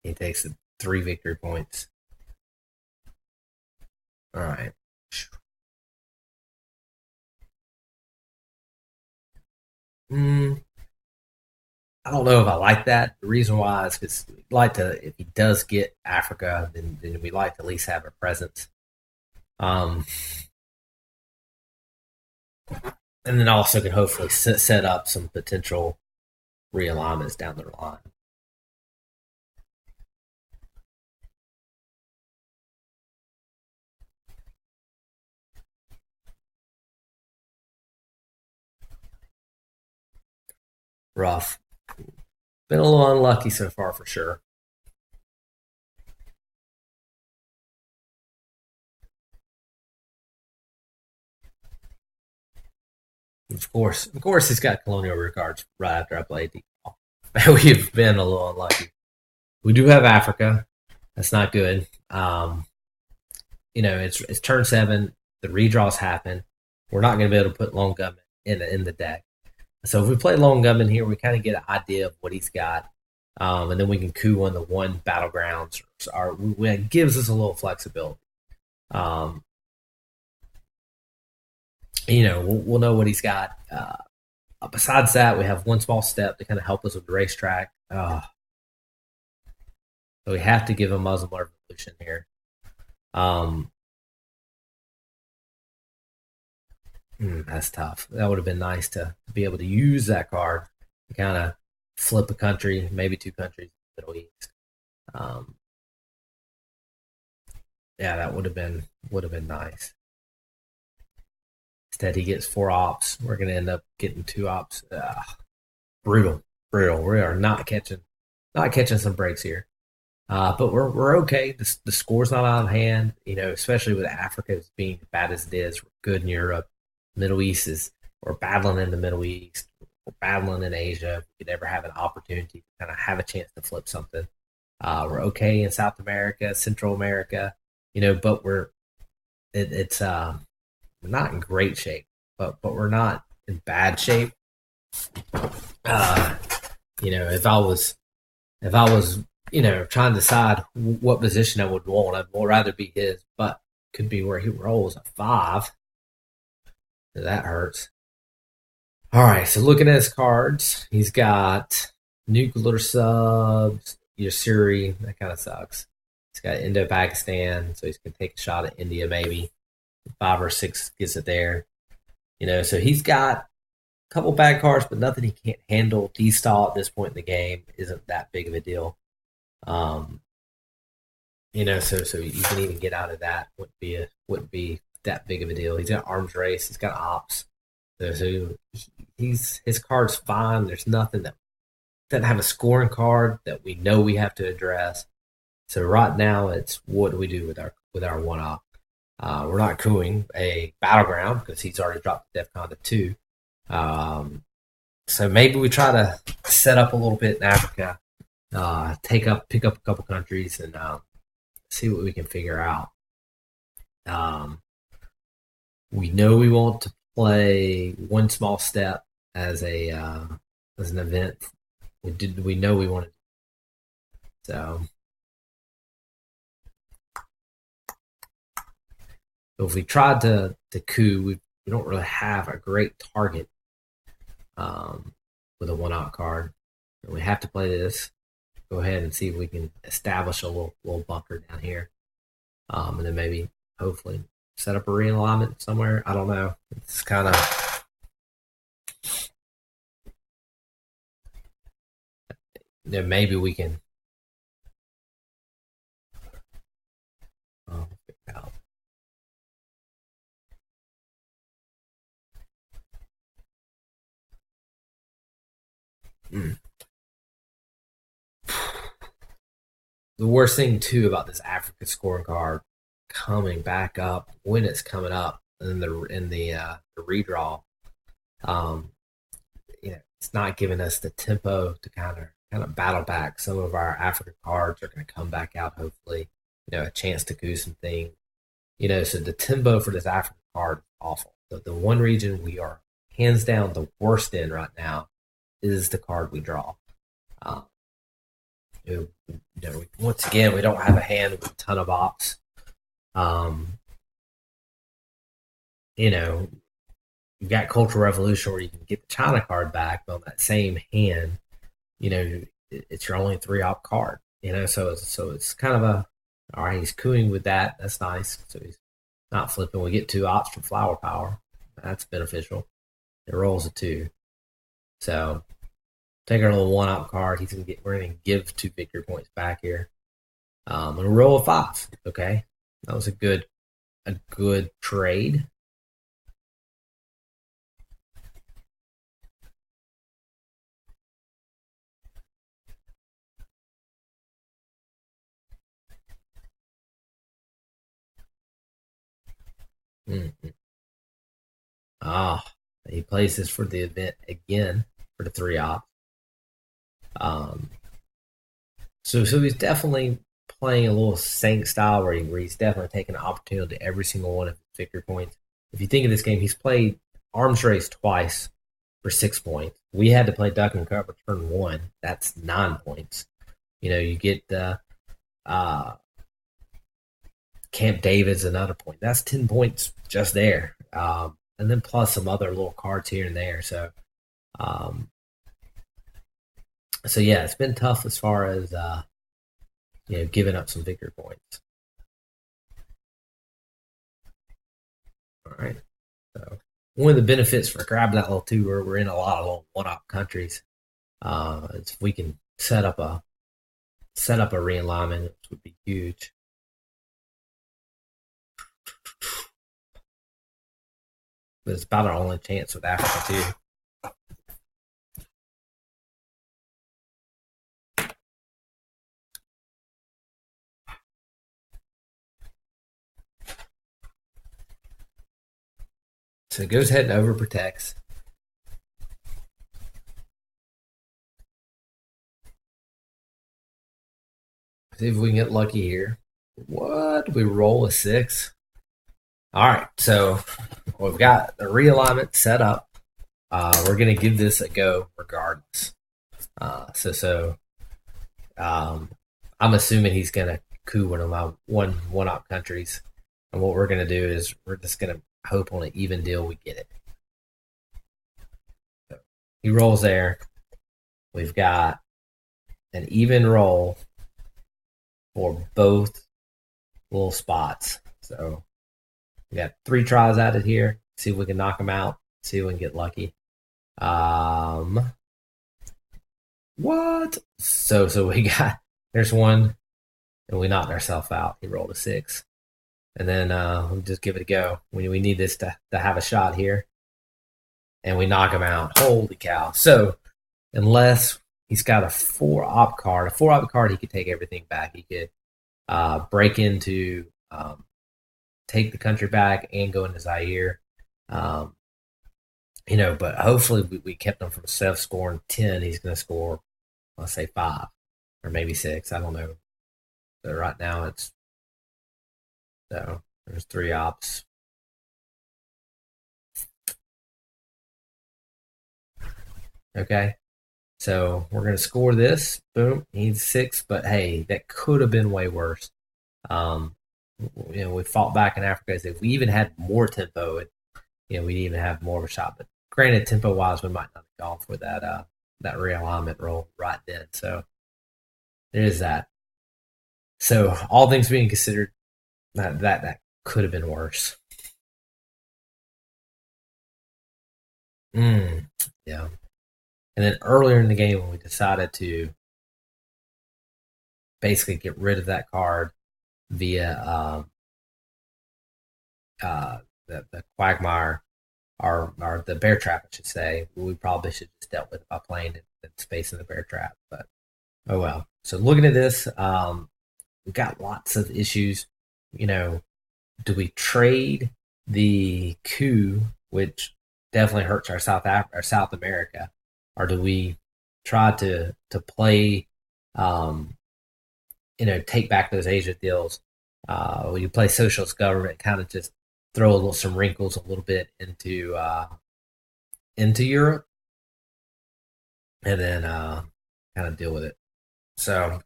He takes the 3 victory points. All right. I don't know if I like that. The reason why is because we'd like to, if he does get Africa, then we'd like to at least have a presence. And then also can hopefully set up some potential realignments down the line. Rough. Been a little unlucky so far for sure. Of course, he's got colonial regards right after I played decall. We've been a little unlucky. We do have Africa. That's not good. It's turn 7. The redraws happen. We're not going to be able to put Lone Gunman in the deck. So if we play Lone Gunman here, we kind of get an idea of what he's got, and then we can coup on the 1 battlegrounds. It gives us a little flexibility. we'll know what he's got. Besides that, we have one small step to kind of help us with the racetrack. So we have to give a Muslim Revolution here. Um, that's tough. That would have been nice to be able to use that card to kind of flip a country, maybe two countries in the Middle East. Um, yeah, that would have been nice. Instead, he gets 4 ops. We're going to end up getting 2 ops. Brutal, brutal. We are not catching some breaks here. But we're okay. The score's not out of hand. Especially with Africa as being as bad as it is. We're good in Europe. Middle East is we're battling in the Middle East. We're battling in Asia. If we could ever have an opportunity to kind of have a chance to flip something. We're okay in South America, Central America. But it's we're not in great shape, but we're not in bad shape. Uh, if I was trying to decide what position I would want, I'd more rather be his, but could be where he rolls a 5. That hurts. All right, so looking at his cards, he's got nuclear subs, Yasuri. That kind of sucks. He's got Indo-Pakistan, so he's going to take a shot at India maybe. 5 or 6 gets it there. So he's got a couple bad cards, but nothing he can't handle. D-stall at this point in the game isn't that big of a deal. Um, so you can even get out of that. Wouldn't be that big of a deal. He's got arms race. He's got ops. So his card's fine. There's nothing that doesn't have a scoring card that we know we have to address. So right now it's what do we do with our 1 op? We're not cooing a battleground because he's already dropped DEFCON to 2. So maybe we try to set up a little bit in Africa, pick up a couple countries, and see what we can figure out. We know we want to play one small step as an event. We know we want to. So if we tried to coup, we don't really have a great target with a 1 op card. We have to play this. Go ahead and see if we can establish a little bunker down here, and then maybe hopefully set up a realignment somewhere. I don't know. It's kind of maybe we can. Oh, The worst thing too about this Africa scoring card coming back up when it's coming up in the redraw, um, it's not giving us the tempo to kind of battle back. Some of our Africa cards are going to come back out. Hopefully, a chance to do some things. So the tempo for this Africa card is awful. The one region we are hands down the worst in right now is the card we draw. Um, once again, we don't have a hand with a ton of ops. Um, you've got Cultural Revolution where you can get the China card back, but on that same hand, it's your only 3 op card. So it's kind of a all right. He's cooing with that. That's nice. So he's not flipping. We get 2 ops from Flower Power. That's beneficial. It rolls a 2. So take our little 1 op card. We're gonna give 2 victory points back here. And a roll of 5. Okay, that was a good trade. Mm-hmm. He plays this for the event again for the 3 op. Um, so he's definitely playing a little Saint style where he's definitely taking an opportunity to every single one of his victory points. If you think of this game, he's played arms race twice for 6 points. We had to play duck and cover turn 1. That's 9 points. You get the Camp David's another point. That's 10 points just there. and then plus some other little cards here and there. Um, so yeah, it's been tough as far as giving up some victory points. All right. So one of the benefits for grabbing that little tour, we're in a lot of little one-off countries. If we can set up a realignment, which would be huge. But it's about our only chance with Africa too. So it goes ahead and overprotects. See if we can get lucky here. What? We roll a 6. All right, so we've got the realignment set up. We're going to give this a go regardless. I'm assuming he's going to coup one of my one-op countries. And what we're going to do is we're just going to hope on an even deal we get it. So he rolls there. We've got an even roll for both little spots. So we got 3 tries at it here. See if we can knock them out. See if we can get lucky. What? So we got, there's one, and we knocked ourselves out. He rolled a 6. And then we'll just give it a go. We need this to have a shot here. And we knock him out. Holy cow. So unless he's got a 4-op card, he could take everything back. He could break into, take the country back and go into Zaire. But hopefully we kept him from Sev scoring 10. He's going to score, let's say 5 or maybe 6. I don't know. So right now there's 3 ops. Okay. So we're going to score this. Boom. He's 6, but hey, that could have been way worse. We fought back in Africa. If we even had more tempo, we'd even have more of a shot. But granted, tempo-wise, we might not have gone for that realignment roll right then. So there is that. So all things being considered, that could have been worse. Yeah. And then earlier in the game, when we decided to basically get rid of that card via the quagmire, or the bear trap, I should say, we probably should just dealt with it by playing in space in the bear trap. But oh well. So looking at this, we've got lots of issues. Do we trade the coup, which definitely hurts our South America, or do we try to play, take back those Asia deals? When you play socialist government, kind of just throw some wrinkles a little bit into Europe, and then kind of deal with it. So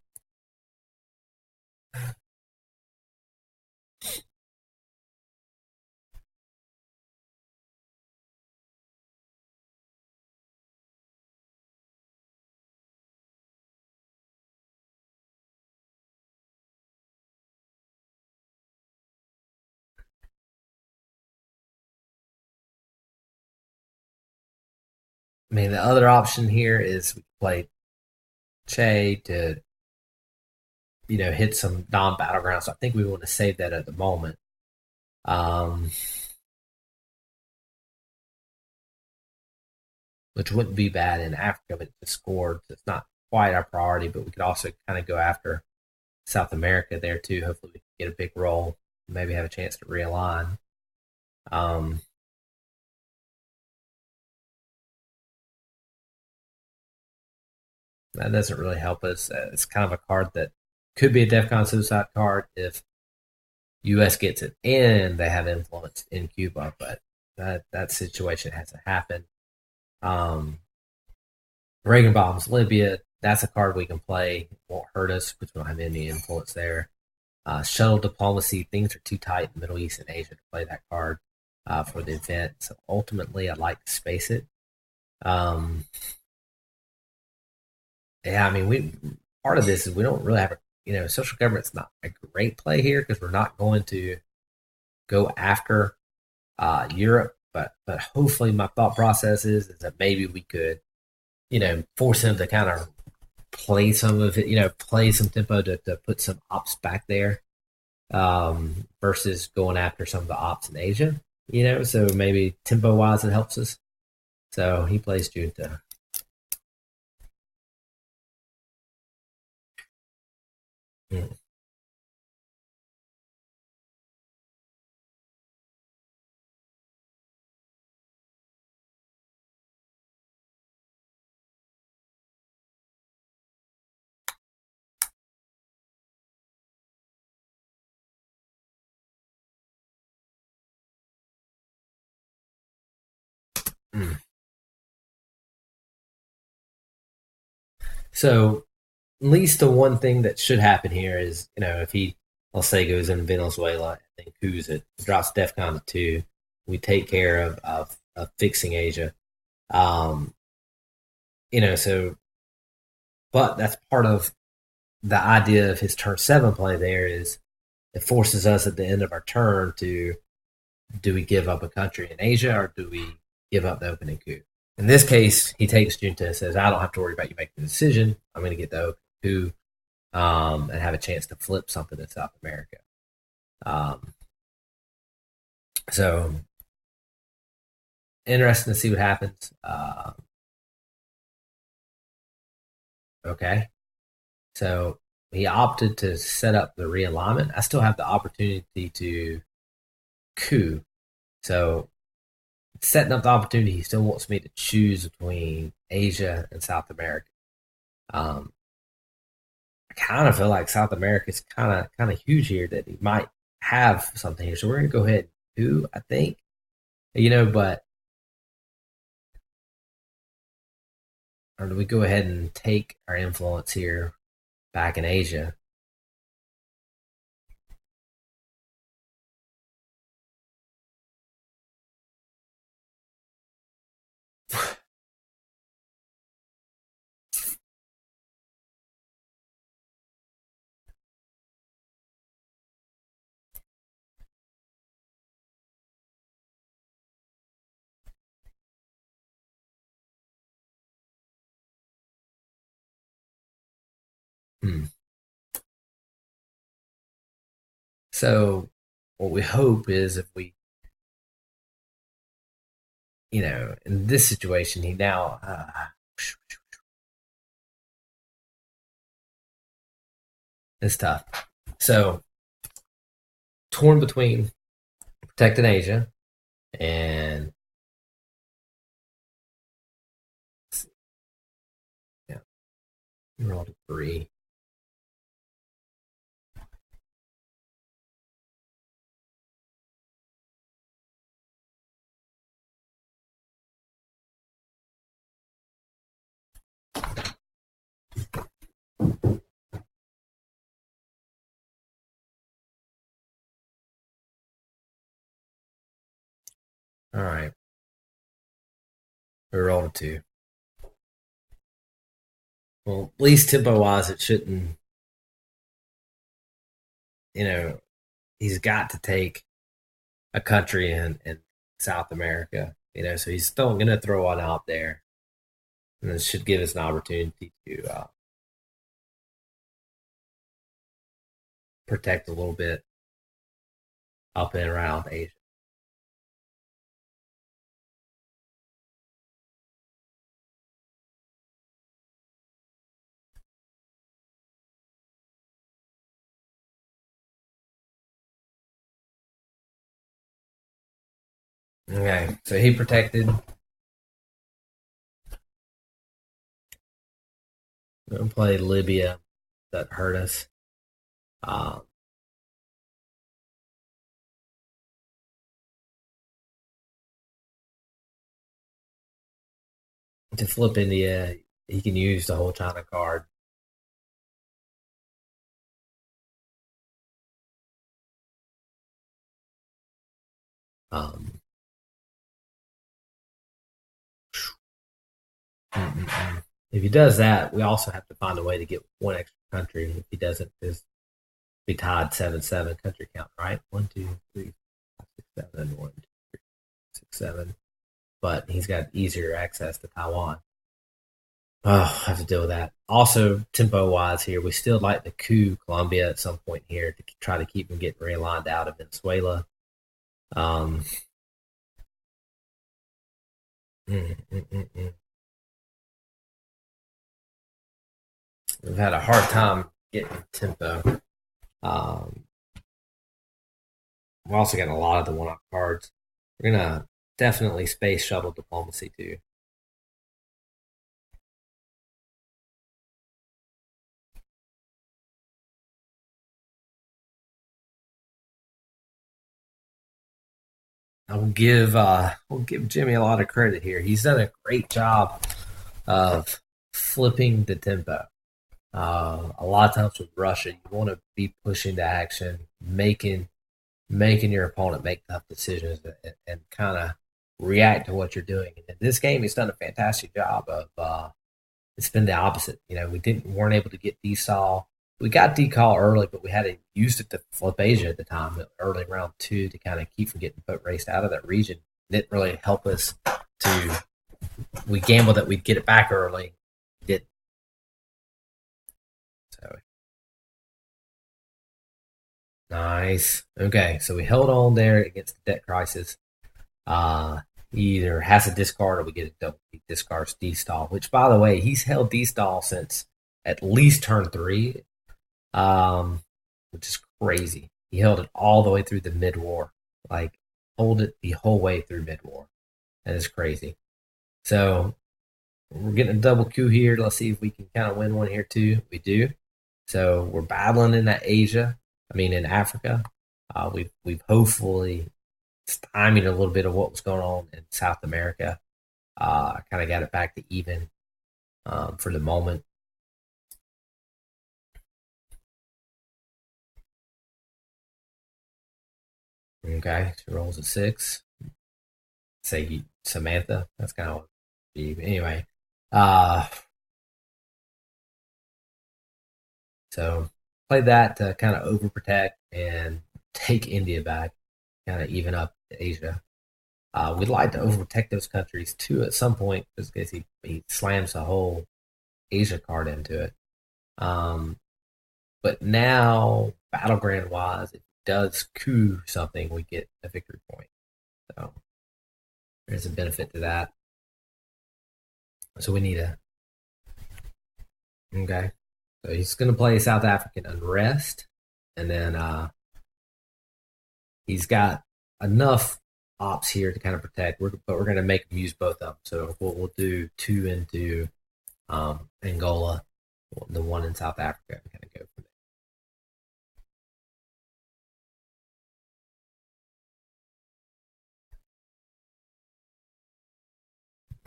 I mean, the other option here is we play Che to, hit some non-battlegrounds. So I think we want to save that at the moment. Which wouldn't be bad in Africa, but it scored. It's not quite our priority, but we could also kind of go after South America there too. Hopefully we can get a big roll, maybe have a chance to realign. That doesn't really help us. It's kind of a card that could be a DEFCON suicide card if U.S. gets it and they have influence in Cuba, but that situation hasn't happened. Reagan bombs Libya. That's a card we can play. It won't hurt us because we don't have any influence there. Shuttle diplomacy. Things are too tight in the Middle East and Asia to play that card. for the event. So ultimately, I'd like to space it. Um, yeah, I mean, we part of this is we don't really have a social government's not a great play here because we're not going to go after Europe, but hopefully my thought process is that maybe we could force him to kind of play some of it, play some tempo to put some ops back there versus going after some of the ops in Asia. So maybe tempo wise it helps us. So he plays Junta. Mm. Mm. So at least the one thing that should happen here is, if he, let's say, goes in Venezuela and then coups it, drops DEFCON to 2, we take care of fixing Asia. Um, so, but that's part of the idea of his turn 7 play there is it forces us at the end of our turn to do we give up a country in Asia or do we give up the opening coup? In this case, he takes Junta and says, I don't have to worry about you making the decision. I'm going to get the opening coup and have a chance to flip something in South America. Um, so interesting to see what happens. Okay. So he opted to set up the realignment. I still have the opportunity to coup. So setting up the opportunity, he still wants me to choose between Asia and South America. Um, I kind of feel like South America is kind of huge here that he might have something here. So we're gonna go ahead and coup, I think. But or do we go ahead and take our influence here back in Asia? Hmm. So what we hope is if we, in this situation, he now it's tough. So torn between protecting Asia and yeah, roll to 3. All right, we rolled a 2. Well, at least tempo wise, it shouldn't. You know, he's got to take a country in South America. So he's still going to throw one out there, and this should give us an opportunity to protect a little bit up and around Asia. Okay, so he protected. We're gonna play Libya. That hurt us. Um, to flip India, he can use the whole China card. Um, If he does that, we also have to find a way to get one extra country. If he doesn't, just be tied 7-7 country count, right? 1, 2, 3, 4, 5, 6, 7, 1, 2, 3, 6, 7. But he's got easier access to Taiwan. Oh, I have to deal with that. Also, tempo wise, here we still like to coup Colombia at some point here to try to keep him getting realigned out of Venezuela. Um, mm, mm, mm, mm. We've had a hard time getting tempo. Um, we're also getting a lot of the one-off cards. We're gonna definitely space shuttle diplomacy too. I'll give Jimmy a lot of credit here. He's done a great job of flipping the tempo. A lot of times with Russia, you want to be pushing to action, making your opponent make tough decisions, and kind of react to what you're doing. And in this game, he's done a fantastic job of. It's been the opposite. We weren't able to get DSAL. We got decall early, but we had to use it to flip Asia at the time, early round two, to kind of keep from getting boat raced out of that region. It didn't really help us to. We gambled that we'd get it back early. Did so. Nice. Okay, so we held on there against the debt crisis. He either has a discard or we get a double. He discards D-Stall, which, by the way, he's held D-Stall since at least turn three, which is crazy. He held it all the way through the mid-war. Like, hold it the whole way through mid-war. That is crazy. So, we're getting a double coup here. Let's see if we can kind of win one here, too. We do. So, we're battling in in Africa. We've hopefully stymied a little bit of what was going on in South America. Kind of got it back to even for the moment. Okay, she rolls a 6. Say Samantha. That's kind of anyway. Uh, so play that to kind of overprotect and take India back, kind of even up Asia. We'd like to overprotect those countries too at some point, just because he slams the whole Asia card into it. Um, but now, battleground wise, if it does coup something, we get a victory point. So there's a benefit to that. So we need a. Okay. So he's going to play South African Unrest. And then he's got enough ops here to kind of protect. But we're going to make him use both of them. So we'll do 2 into Angola, the 1 in South Africa, and kind of go from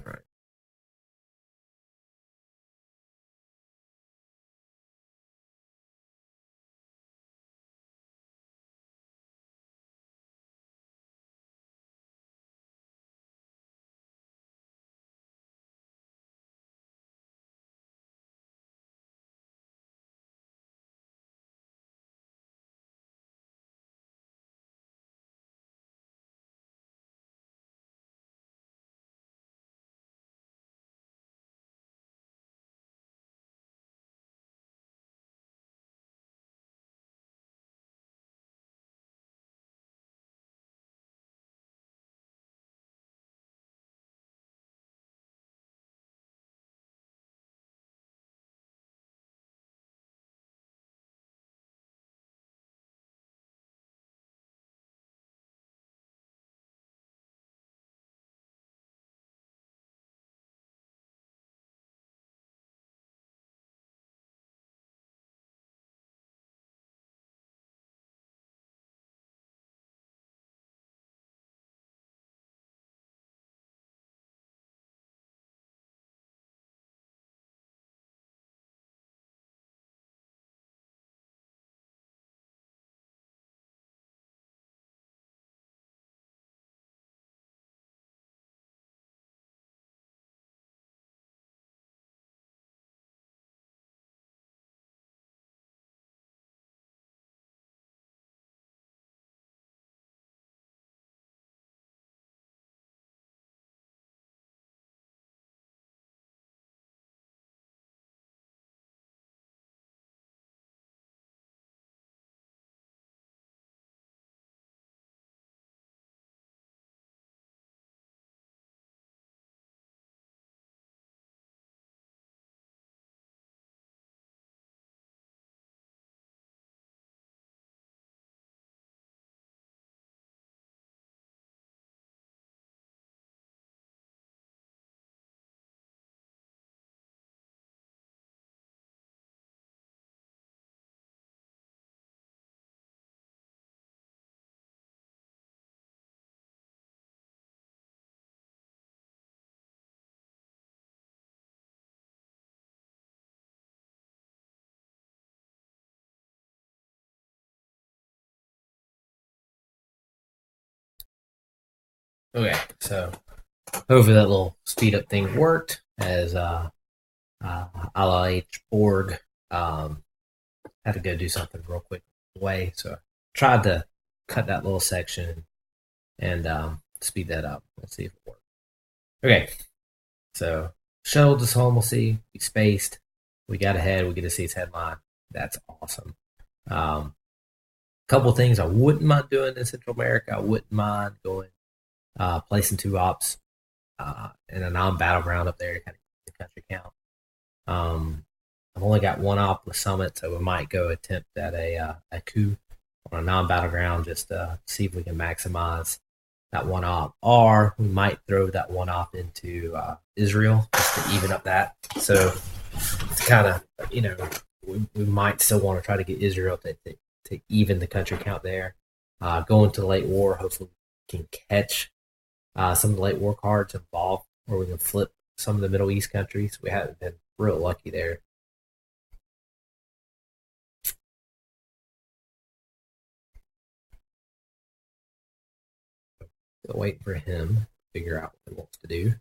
there. All right. Okay, so hopefully that little speed up thing worked as Ilhborg had to go do something real quick away. So I tried to cut that little section and speed that up. Let's see if it works. Okay, so shuttle diplomacy, we spaced, we got ahead, we get to see its headline. That's awesome. Couple things I wouldn't mind doing in Central America. I wouldn't mind going placing two ops in a non-battleground up there to kind of keep the country count. I've only got one op with Summit, so we might go attempt at a coup on a non-battleground just to see if we can maximize that one op, or we might throw that one op into Israel just to even up that. So it's kind of we might still want to try to get Israel to even the country count there. Going to the late war, hopefully we can catch some of the late war cards involved, or we can flip some of the Middle East countries. We haven't been real lucky there. Still waiting for him to figure out what he wants to do.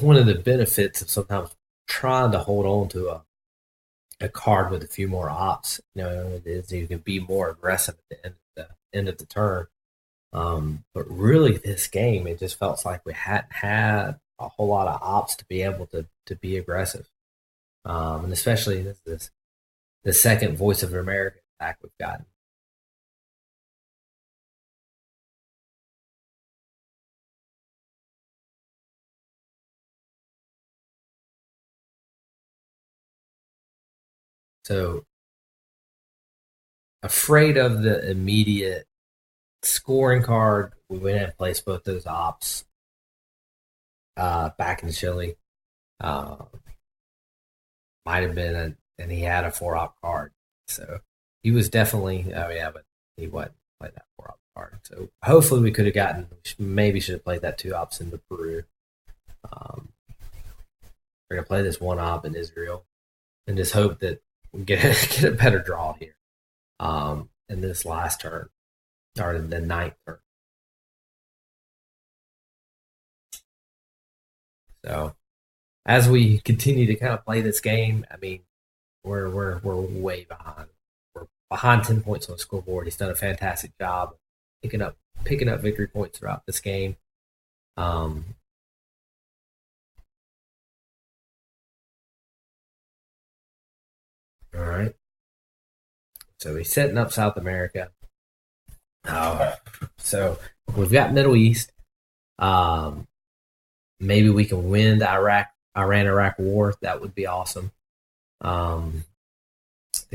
One of the benefits of sometimes trying to hold on to a card with a few more ops, is you can be more aggressive at the end of the turn. But really, this game, it just felt like we hadn't had a whole lot of ops to be able to be aggressive. And especially this the second Voice of America attack we've gotten. So afraid of the immediate scoring card, we went and placed both those ops back in Chile. Might have been, and he had a 4 op card. So he was definitely, oh yeah, but he wasn't playing that 4 op card. So hopefully we could have gotten, maybe should have played that 2 ops into Peru. We're going to play this 1 op in Israel and just hope that we get a better draw here in this last turn, or the 9th turn. So as we continue to kind of play this game, I mean, we're way behind. We're behind 10 points on the scoreboard. He's done a fantastic job picking up victory points throughout this game. All right. So he's setting up South America. So we've got Middle East. Maybe we can win the Iran-Iraq war. That would be awesome. To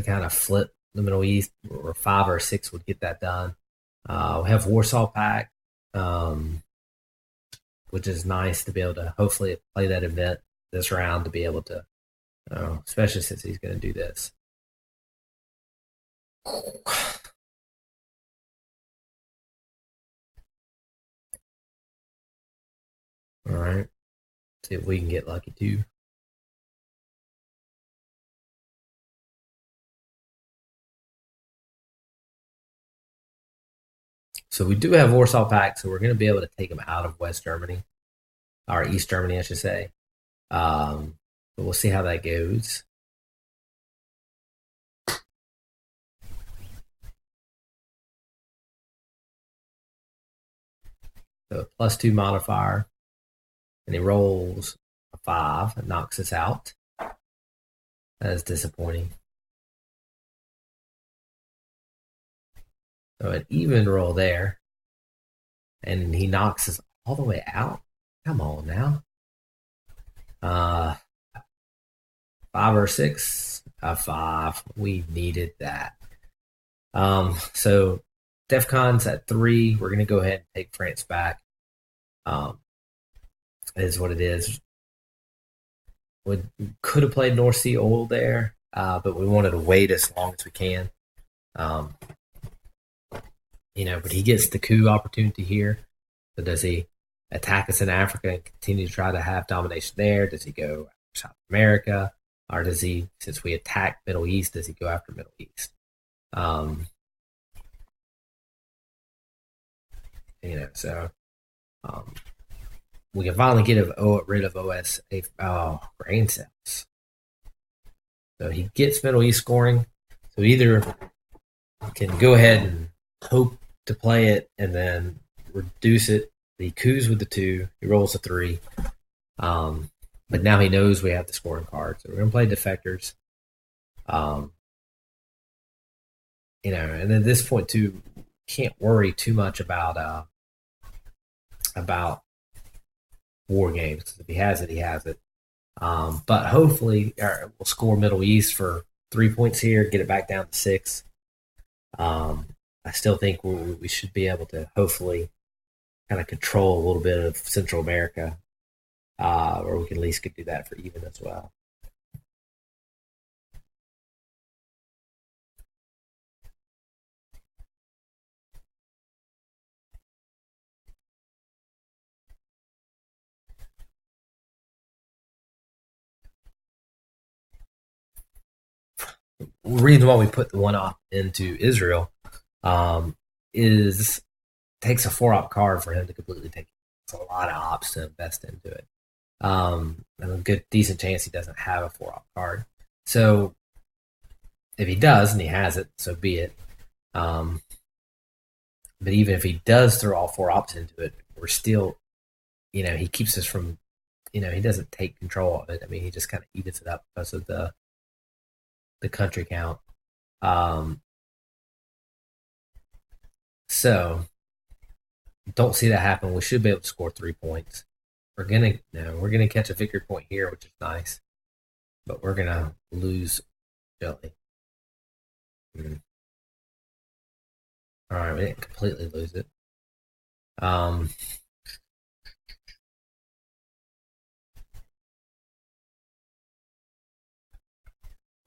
kind of flip the Middle East, or 5 or 6 would get that done. We have Warsaw Pact, which is nice to be able to hopefully play that event this round to be able to, especially since he's going to do this. All right. See if we can get lucky too. So we do have Warsaw Pact, so we're going to be able to take them out of West Germany, or East Germany, I should say. But we'll see how that goes. So +2 modifier, and he rolls a 5 and knocks us out. That is disappointing. So an even roll there, and he knocks us all the way out. Come on now. 5 or 6, a 5. We needed that. So DEFCON's at 3. We're gonna go ahead and take France back. Is what it is. We could have played North Sea Oil there, but we wanted to wait as long as we can. But he gets the coup opportunity here. So does he attack us in Africa and continue to try to have domination there? Does he go after South America? Or does he, since we attack Middle East, does he go after Middle East? Um, so um, we can finally get rid of grain cells. So he gets Middle East scoring. So either can go ahead and hope to play it and then reduce it. He coups with the 2. He rolls a 3. But now he knows we have the scoring card. So we're going to play defectors. And at this point, too, can't worry too much about war games. If he has it, he has it. But hopefully, we'll score Middle East for 3 points here, get it back down to 6. I still think we should be able to hopefully kind of control a little bit of Central America, or we can at least do that for even as well. The reason why we put the 1-op into Israel is takes a 4-op card for him to completely take it. It's a lot of ops to invest into it. And a decent chance he doesn't have a 4-op card. So if he does and he has it, so be it. But even if he does throw all 4 ops into it, we're still, he keeps us from, he doesn't take control of it. I mean, he just kind of evens it up because of the country count. So don't see that happen. We should be able to score 3 points. We're gonna catch a victory point here, which is nice, but we're gonna lose Chile. All right, we didn't completely lose it.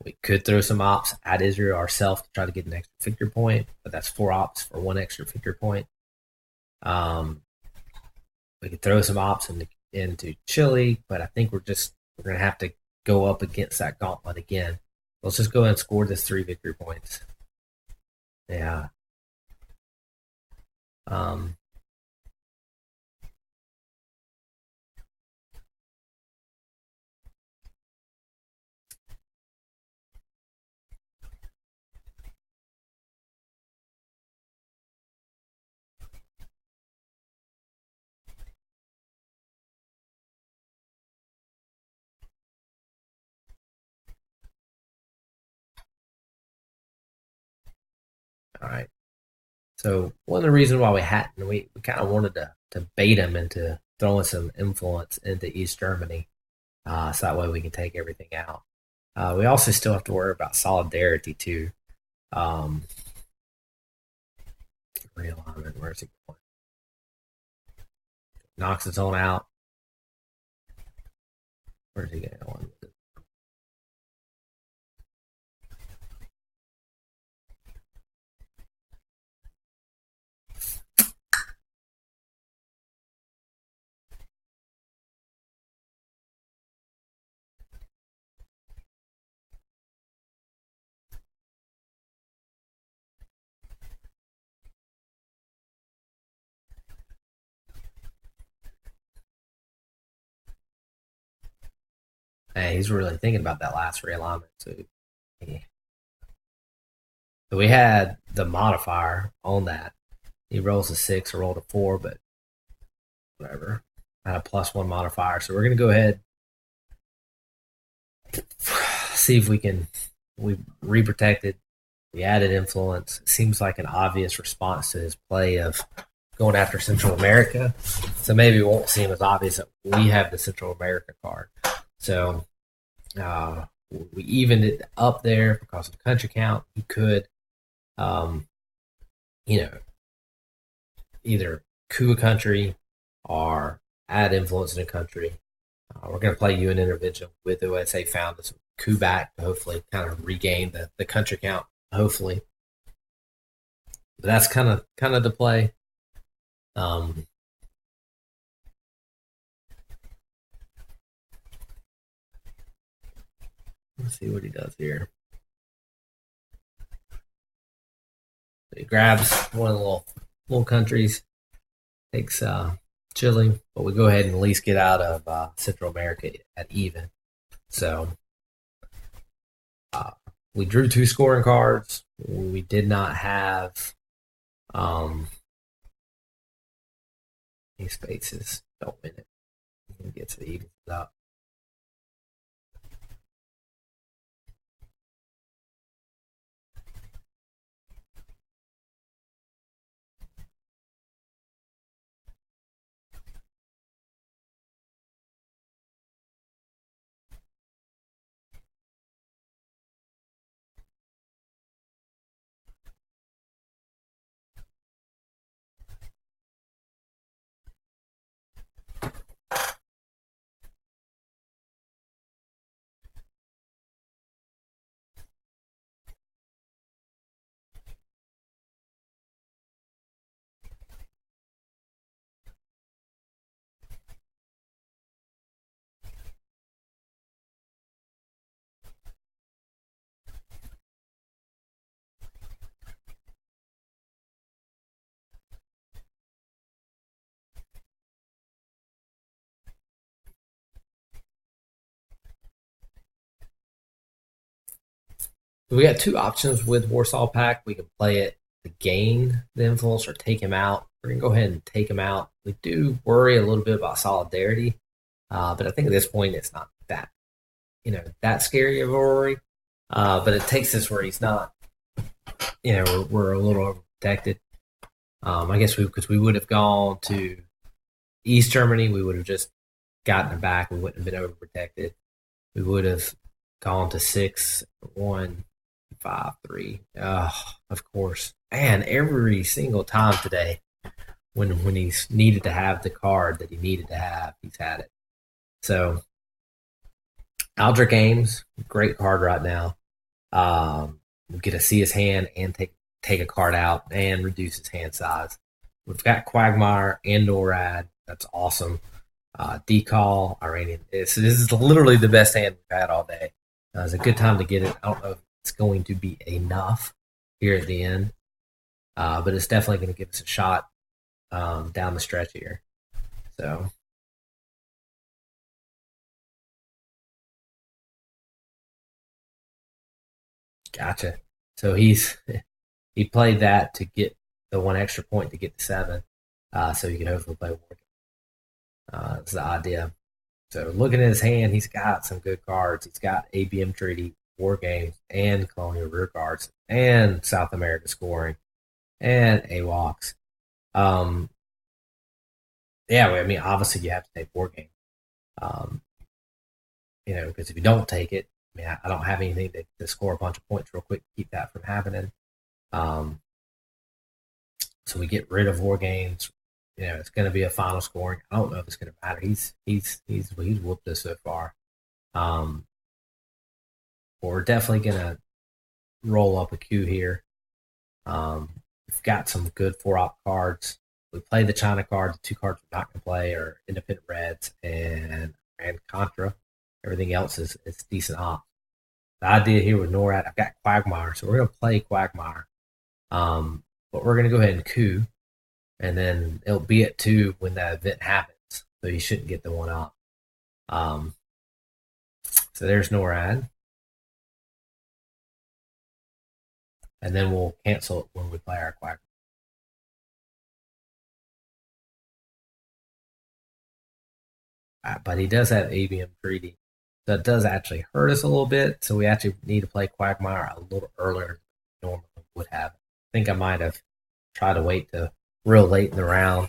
We could throw some ops at Israel ourselves to try to get an extra victory point, but that's 4 ops for 1 extra victory point. We could throw some ops into Chile, but I think we're going to have to go up against that gauntlet again. Let's just go ahead and score this 3 victory points. Yeah. All right. So one of the reasons why we kind of wanted to bait him into throwing some influence into East Germany, so that way we can take everything out. We also still have to worry about solidarity too. Realignment, where's it going? Knocks its own out. Where's he going? Hey, he's really thinking about that last realignment too. Yeah. So we had the modifier on that. He rolls a 6 or rolled a 4, but whatever. I had a +1 modifier, so we're gonna go ahead, see if we reprotected. We added influence. It seems like an obvious response to his play of going after Central America. So maybe it won't seem as obvious that we have the Central America card. So we evened it up there because of country count. He could, either coup a country or add influence in a country. We're going to play UN intervention with the USA found us coup back to hopefully kind of regain the country count, hopefully. But that's kind of the play. Let's see what he does here. He grabs one of the little countries, takes Chile, but we go ahead and at least get out of Central America at even. So we drew 2 scoring cards. We did not have any spaces. Don't win it. Get to the evens up. We got 2 options with Warsaw Pact. We can play it to gain the influence or take him out. We're going to go ahead and take him out. We do worry a little bit about solidarity, but I think at this point it's not that scary of a worry. But it takes us where he's not, we're a little overprotected. I guess because we would have gone to East Germany, we would have just gotten it back. We wouldn't have been overprotected. We would have gone to 6-1. 5-3. Of course. And every single time today, when he's needed to have the card that he needed to have, he's had it. So, Aldrich Ames, great card right now. We get to see his hand and take a card out and reduce his hand size. We've got Quagmire and NORAD. That's awesome. Decal, Iranian. This is literally the best hand we've had all day. It's a good time to get it. I don't know if it's going to be enough here at the end, but it's definitely going to give us a shot down the stretch here. So, gotcha. So he played that to get the 1 extra point to get the 7, so he could hopefully play War. That's the idea. So looking at his hand, he's got some good cards. He's got ABM Treaty, War Games, and Colonial Rear Guards, and South America Scoring, and AWOCs. Yeah, I mean, obviously you have to take War Game. Because if you don't take it, I mean, I don't have anything to score a bunch of points real quick to keep that from happening. So we get rid of War Games. It's going to be a final scoring. I don't know if it's going to matter. He's whooped us so far. But we're definitely going to roll up a queue here. We've got some good 4-op cards. We play the China card. The 2 cards we're not going to play are Independent Reds and Contra. Everything else is decent op. The idea here with NORAD, I've got Quagmire, so we're going to play Quagmire. But we're going to go ahead and coup. And then it'll be at 2 when that event happens. So you shouldn't get the 1 off. So there's NORAD. And then we'll cancel it when we play our Quack. But he does have ABM Treaty. So it does actually hurt us a little bit. So we actually need to play Quagmire a little earlier than normally would have. I think I might have tried to wait to real late in the round.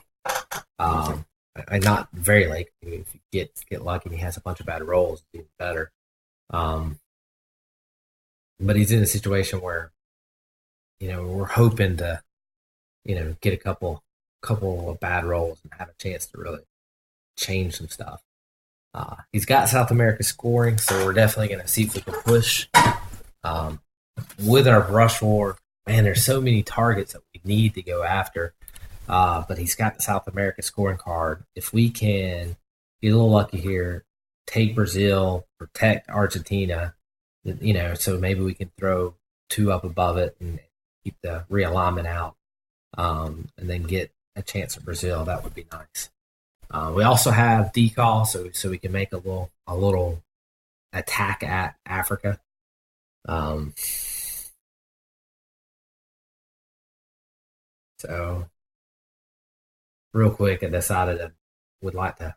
Not very late. If you get lucky and he has a bunch of bad rolls, it's even better. But he's in a situation where, we're hoping to, get a couple of bad rolls and have a chance to really change some stuff. He's got South America Scoring, so we're definitely going to see if we can push. With our Brush War, man, there's so many targets that we need to go after. But he's got the South America scoring card. If we can get a little lucky here, take Brazil, protect Argentina, so maybe we can throw two up above it and keep the realignment out, and then get a chance at Brazil. That would be nice. We also have decal, so we can make a little attack at Africa. Um, so real quick, I decided I would like to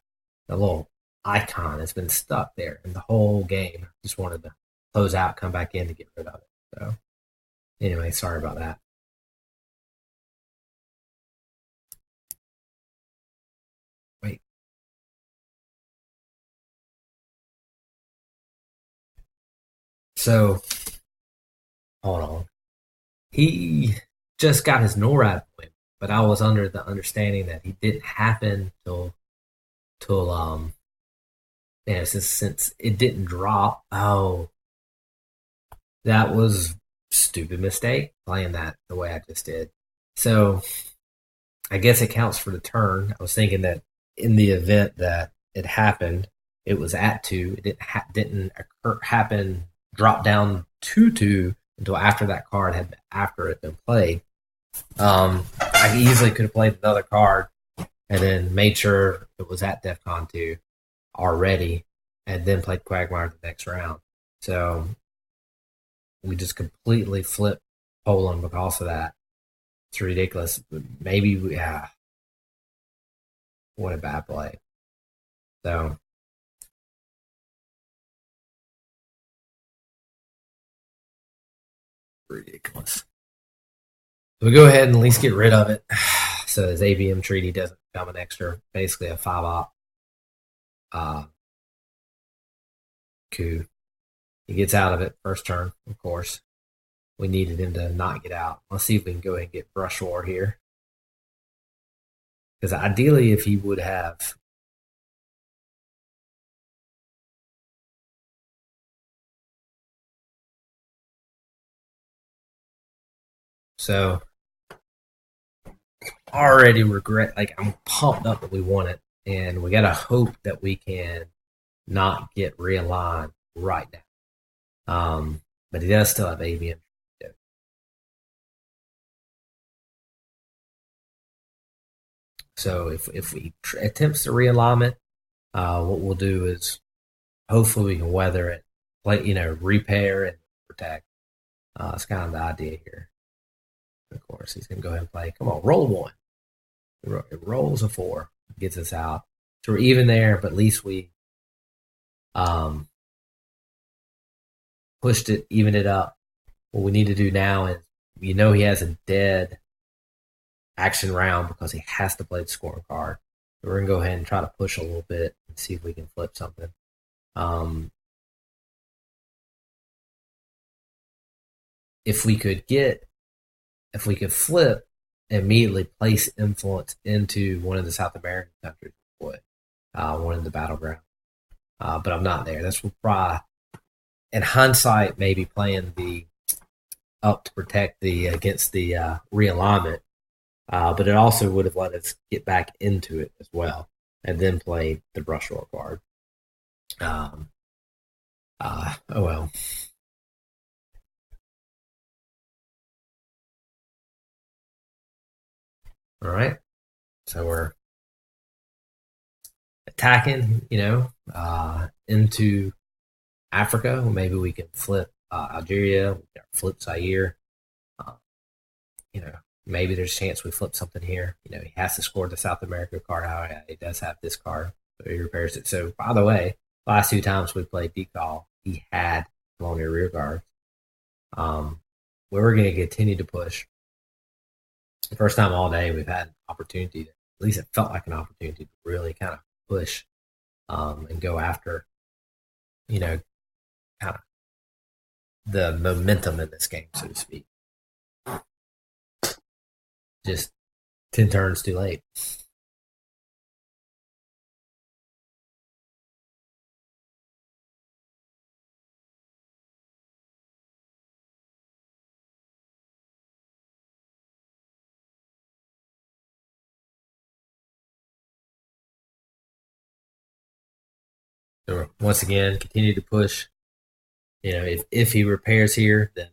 the little icon has been stuck there in the whole game. Just wanted to close out, come back in to get rid of it. So anyway, sorry about that. Wait. So hold on. He just got his NORAD point, but I was under the understanding that he didn't happen till since it didn't drop. Oh, that was stupid mistake playing that the way I just did. So I guess it counts for the turn. I was thinking that in the event that it happened, it was at two. It didn't happen drop down to two until after that card had after it been played. I easily could have played another card and then made sure it was at DEFCON 2 already, and then played Quagmire the next round. So we just completely flipped Poland because of that. It's ridiculous. Maybe what a bad play. So ridiculous. So we go ahead and at least get rid of it. So his ABM treaty doesn't become an extra, basically a 5-op coup. He gets out of it first turn, of course. We needed him to not get out. Let's see if we can go ahead and get Brush War here. Because ideally, if he would have so already regret, like I'm pumped up that we won it, and we got to hope that we can not get realigned right now. But he does still have ABM. So if we attempts to realignment, what we'll do is hopefully we can weather it, play, repair and protect. It's kind of the idea here. Of course, he's gonna go ahead and play. Come on, roll one. It rolls a 4, gets us out. So we're even there, but at least we um, pushed it, even it up. What we need to do now is, he has a dead action round because he has to play the scoring card. So we're gonna go ahead and try to push a little bit and see if we can flip something. Um, if we could flip, immediately place influence into one of the South American countries, would one of the battleground. But I'm not there. That's probably, in hindsight, maybe playing the up to protect the against the realignment. But it also would have let us get back into it as well, and then play the brush roll card. Oh well. All right. So we're attacking, into Africa. Maybe we can flip Algeria, flip Zaire. Uh, you know, maybe there's a chance we flip something here. He has to score the South America card. However, he does have this card, so he repairs it. So, by the way, last 2 times we played decal, he had colonial rear guard. We were going to continue to push. The first time all day we've had an opportunity to, at least it felt like an opportunity to really kind of push and go after, kind of the momentum in this game, so to speak. Just 10 turns too late. So once again, continue to push. If he repairs here, then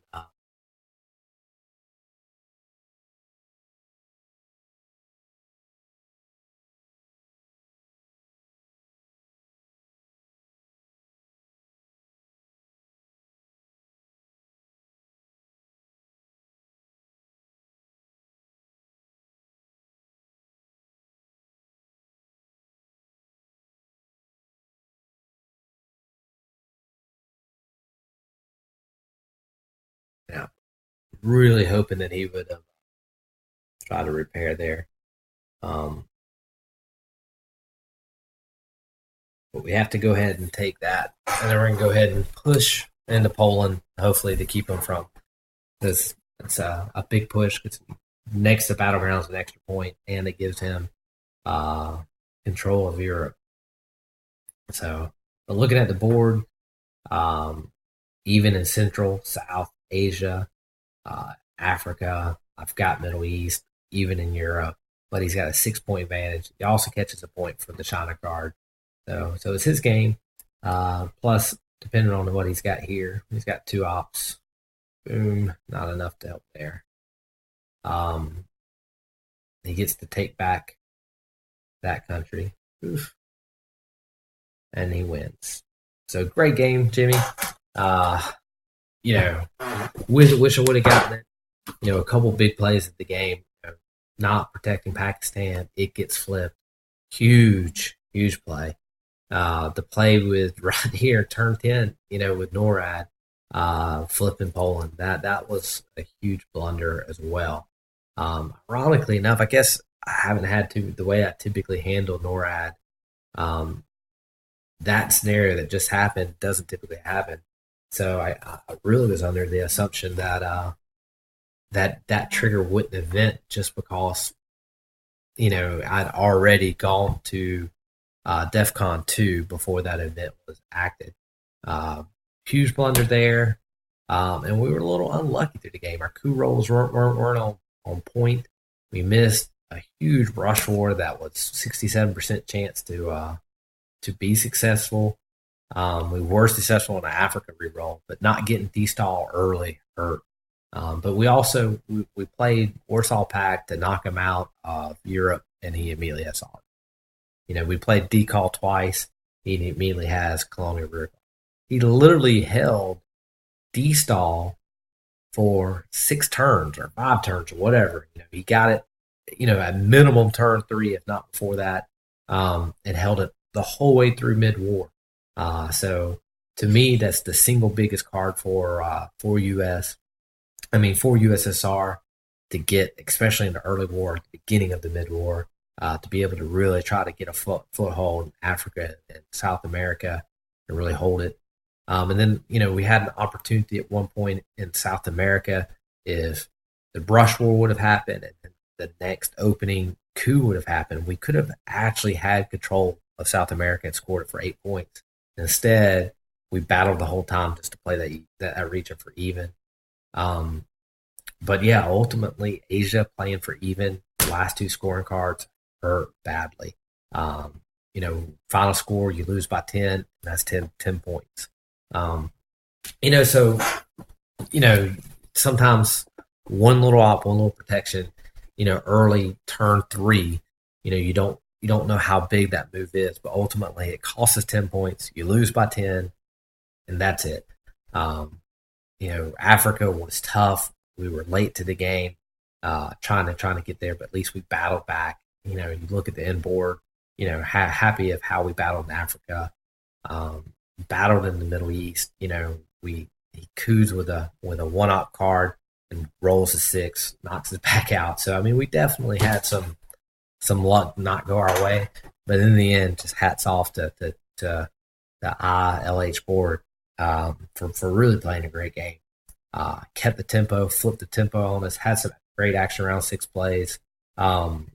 yeah, really hoping that he would try to repair there. Um, but we have to go ahead and take that, and then we're gonna go ahead and push into Poland, hopefully to keep him from this. It's a big push. It's next to Battlegrounds an extra point, and it gives him uh, control of Europe. So, but looking at the board, um, even in Central, South Asia, Africa, I've got Middle East, even in Europe, but he's got a 6 point advantage. He also catches a point from the China card. So it's his game. Plus, depending on what he's got here, he's got 2 ops. Boom, not enough to help there. He gets to take back that country. Oof. And he wins. So great game, Jimmy. You know, wish I would have gotten it. A couple big plays at the game. Not protecting Pakistan, it gets flipped. Huge play. The play with right here, turn 10, with NORAD flipping Poland. That was a huge blunder as well. Ironically enough, I guess I haven't had to the way I typically handle NORAD. That scenario that just happened doesn't typically happen. So I really was under the assumption that that trigger wouldn't event just because I'd already gone to DEFCON 2 before that event was acted. Huge blunder there, and we were a little unlucky through the game. Our coup rolls weren't on point. We missed a huge rush war that was 67% chance to be successful. We were successful in an Africa reroll, but not getting D-stall early hurt. But we played Warsaw Pact to knock him out of Europe, and he immediately has solid. We played D-call twice. He immediately has Colonial Rear. He literally held D-stall for 6 turns or 5 turns or whatever. He got it, at minimum turn 3, if not before that, and held it the whole way through mid-war. So to me, that's the single biggest card for USSR to get, especially in the early war, at the beginning of the mid-war, to be able to really try to get a foothold in Africa and South America and really hold it. And then, we had an opportunity at one point in South America. If the brush war would have happened and the next opening coup would have happened, we could have actually had control of South America and scored it for 8 points. Instead, we battled the whole time just to play that region for even. But yeah, ultimately, Asia playing for even. The last 2 scoring cards hurt badly. Final score, you lose by 10, and that's 10 points. Sometimes one little op, one little protection, early turn 3, you don't know how big that move is, but ultimately it costs us 10 points. You lose by 10, and that's it. Africa was tough. We were late to the game, trying to get there, but at least we battled back. You look at the end board, happy of how we battled in Africa, battled in the Middle East. He coups with a 1-op card and rolls a 6, knocks it back out. So we definitely had some luck not go our way, but in the end, just hats off to the ILH board for really playing a great game. Kept the tempo, flipped the tempo on us, had some great action around 6 plays, and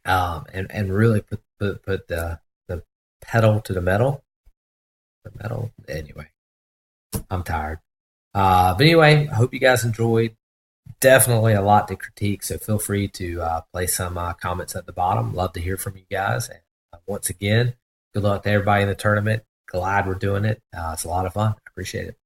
really put the pedal to the metal. The metal. Anyway, I'm tired. But anyway, I hope you guys enjoyed. Definitely a lot to critique, so feel free to place some comments at the bottom. Love to hear from you guys. And once again, Good luck to everybody in the tournament. Glad we're doing it. It's a lot of fun. I appreciate it.